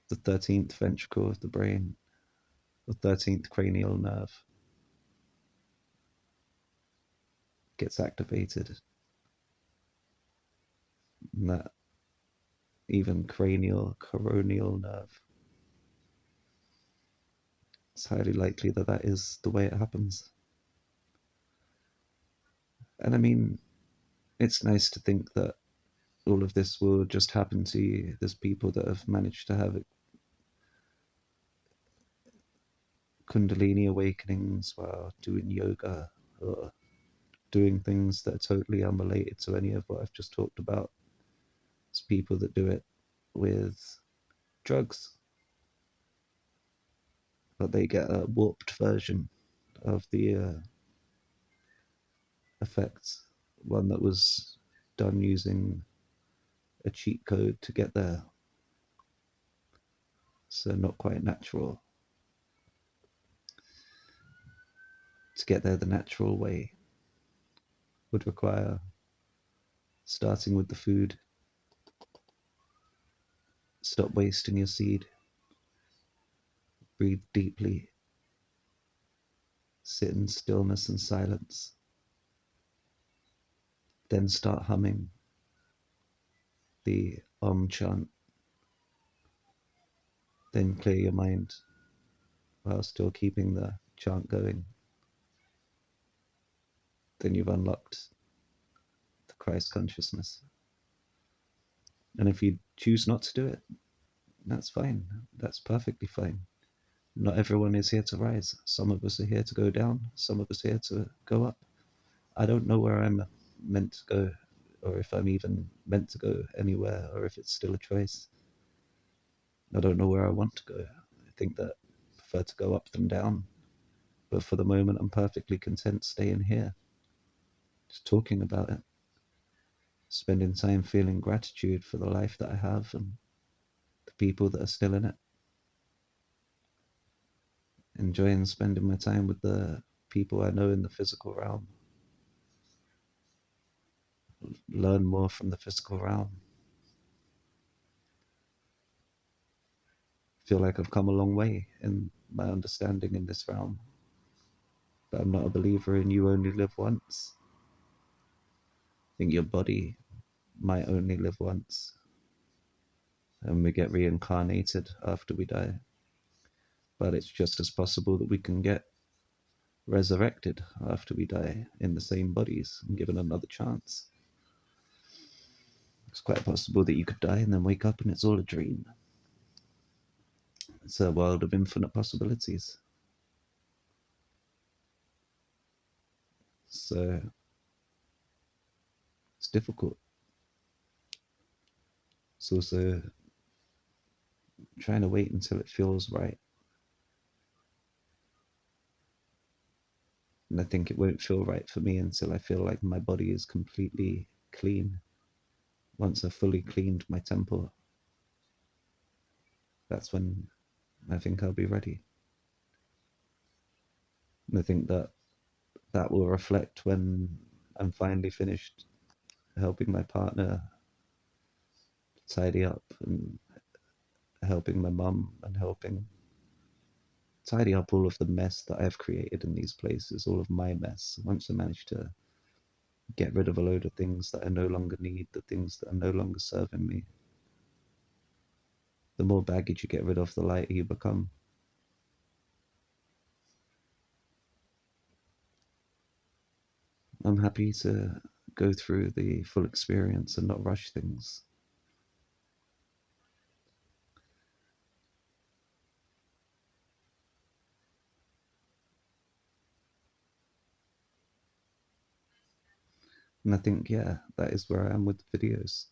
the 13th ventricle of the brain, the 13th cranial nerve gets activated. And that even cranial, coronial nerve, it's highly likely that that is the way it happens. And I mean, it's nice to think that all of this will just happen to you. There's people that have managed to have Kundalini awakenings while doing yoga or doing things that are totally unrelated to any of what I've just talked about. It's people that do it with drugs, but they get a warped version of the effects, one that was done using a cheat code to get there. So not quite natural. To get there the natural way would require starting with the food, stop wasting your seed, breathe deeply, sit in stillness and silence, then start humming the Om chant, then clear your mind while still keeping the chant going. Then you've unlocked the Christ consciousness. And if you choose not to do it, that's fine. That's perfectly fine. Not everyone is here to rise. Some of us are here to go down. Some of us are here to go up. I don't know where I'm meant to go, or if I'm even meant to go anywhere, or if it's still a choice. I don't know where I want to go. I think that I prefer to go up than down. But for the moment, I'm perfectly content staying here, just talking about it, spending time feeling gratitude for the life that I have and the people that are still in it, enjoying spending my time with the people I know in the physical realm, learn more from the physical realm. Feel like I've come a long way in my understanding in this realm, but I'm not a believer in you only live once. I think your body might only live once, and we get reincarnated after we die. But it's just as possible that we can get resurrected after we die in the same bodies and given another chance. It's quite possible that you could die and then wake up and it's all a dream. It's a world of infinite possibilities. So it's difficult. It's also trying to wait until it feels right. And I think it won't feel right for me until I feel like my body is completely clean. Once I've fully cleaned my temple, that's when I think I'll be ready. And I think that that will reflect when I'm finally finished helping my partner tidy up and helping my mum and helping tidy up all of the mess that I've created in these places, all of my mess. Once I manage to get rid of a load of things that I no longer need, the things that are no longer serving me, the more baggage you get rid of, the lighter you become. I'm happy to go through the full experience and not rush things. And I think, yeah, that is where I am with the videos.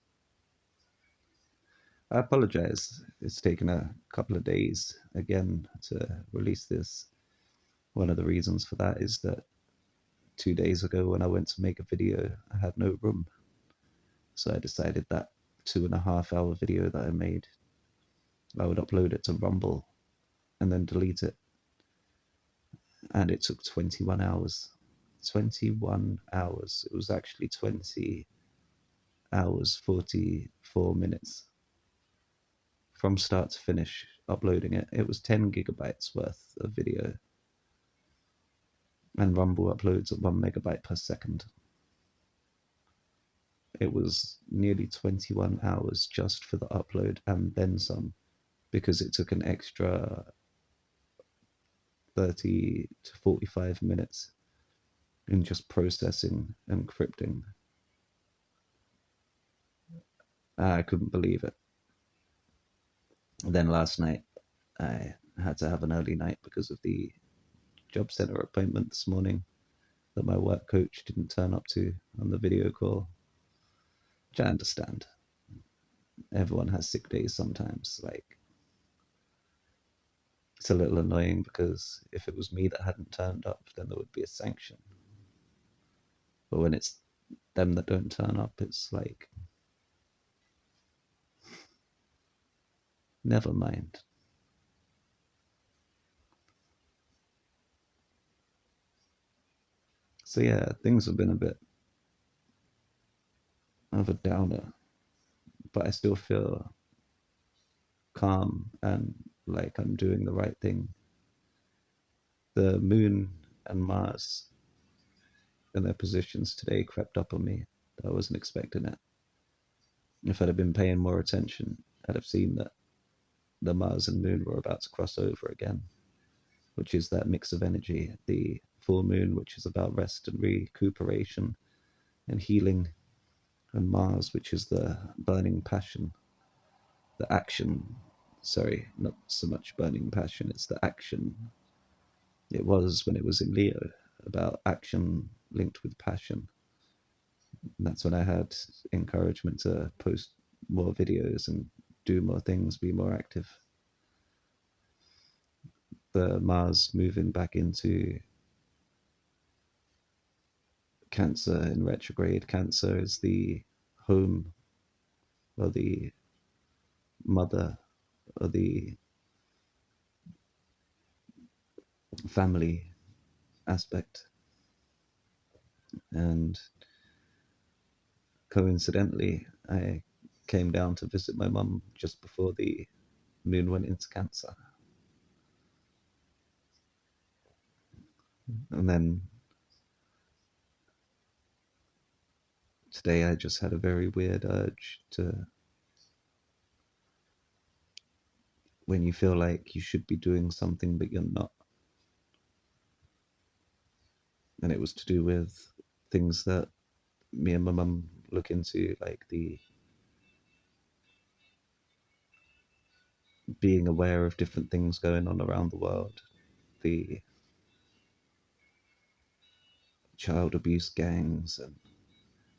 I apologize. It's taken a couple of days again to release this. One of the reasons for that is that 2 days ago when I went to make a video, I had no room. So I decided that 2.5 hour video that I made, I would upload it to Rumble and then delete it. And it took 21 hours. 21 hours. It was actually 20 hours, 44 minutes from start to finish uploading it. It was 10 gigabytes worth of video. And Rumble uploads at 1 megabyte per second. It was nearly 21 hours just for the upload and then some, because it took an extra 30 to 45 minutes in just processing and encrypting. I couldn't believe it. Then last night, I had to have an early night because of the job center appointment this morning that my work coach didn't turn up to on the video call, which I understand. Everyone has sick days sometimes. Like, it's a little annoying because if it was me that hadn't turned up, then there would be a sanction. But when it's them that don't turn up, it's like, never mind. So yeah, things have been a bit of a downer, but I still feel calm and like I'm doing the right thing. The moon and Mars in their positions today crept up on me. I wasn't expecting it. If I'd have been paying more attention, I'd have seen that the Mars and moon were about to cross over again, which is that mix of energy. The full moon, which is about rest and recuperation and healing, and Mars, which is the burning passion, the action, Sorry, not so much burning passion, it's the action. It was when it was in Leo, about action linked with passion. And that's when I had encouragement to post more videos and do more things, be more active. The Mars moving back into Cancer in retrograde. Cancer is the home, or the mother, or the family aspect. And coincidentally, I came down to visit my mum just before the moon went into Cancer. And then today I just had a very weird urge to, when you feel like you should be doing something but you're not. And it was to do with things that me and my mum look into, like the being aware of different things going on around the world, the child abuse gangs and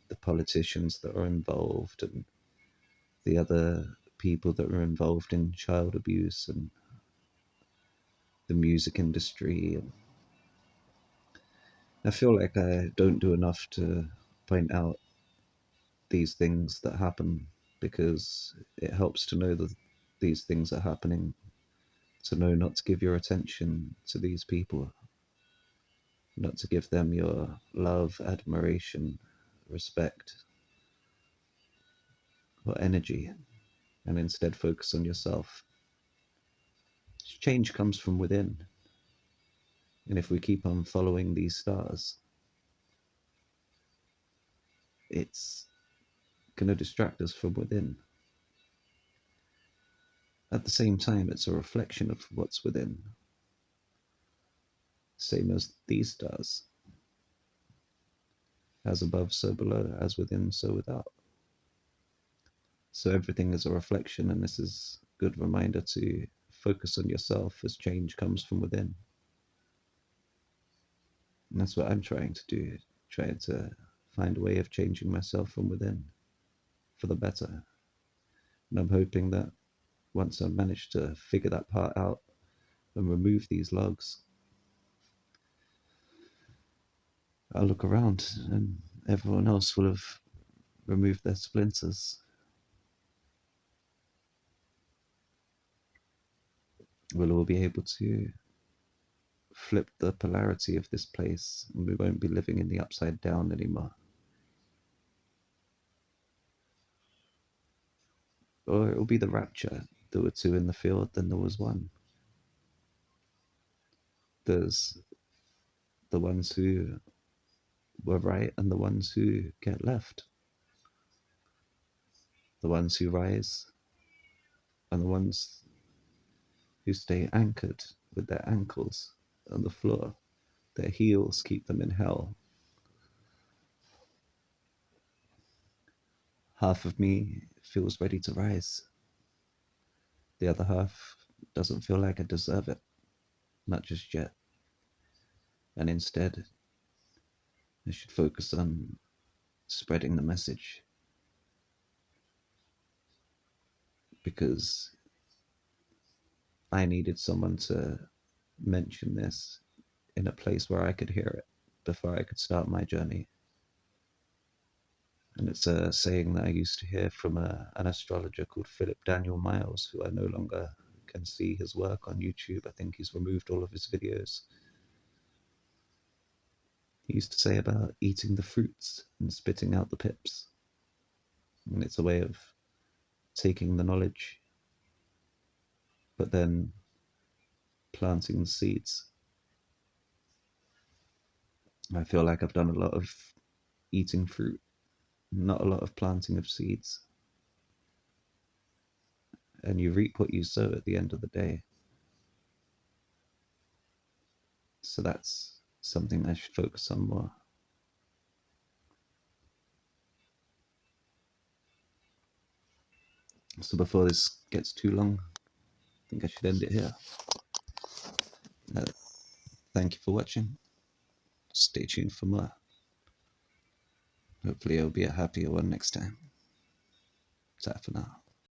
the politicians that are involved and the other people that are involved in child abuse and the music industry. And I feel like I don't do enough to point out these things that happen, because it helps to know that these things are happening, to know not to give your attention to these people, not to give them your love, admiration, respect, or energy, and instead focus on yourself. Change comes from within. And if we keep on following these stars, it's going to distract us from within. At the same time, it's a reflection of what's within. Same as these stars. As above, so below, as within, so without. So everything is a reflection, and this is a good reminder to focus on yourself as change comes from within. And that's what I'm trying to do, trying to find a way of changing myself from within for the better. And I'm hoping that once I manage to figure that part out and remove these logs, I'll look around and everyone else will have removed their splinters. We'll all be able to flip the polarity of this place, and we won't be living in the upside down anymore. Or it'll be the rapture. There were two in the field, then there was one. There's the ones who were right and the ones who get left. The ones who rise and the ones who stay anchored with their ankles on the floor. Their heels keep them in hell. Half of me feels ready to rise. The other half doesn't feel like I deserve it. Not just yet. And instead, I should focus on spreading the message. Because I needed someone to mention this in a place where I could hear it before I could start my journey. And it's a saying that I used to hear from an astrologer called Philip Daniel Miles, who I no longer can see his work on YouTube. I think he's removed all of his videos. He used to say about eating the fruits and spitting out the pips. And it's a way of taking the knowledge, but then planting the seeds. I feel like I've done a lot of eating fruit, not a lot of planting of seeds. And you reap what you sow at the end of the day. So that's something I should focus on more. So before this gets too long, think I should end it here. Thank you for watching. Stay tuned for more. Hopefully it'll be a happier one next time. Ta for now.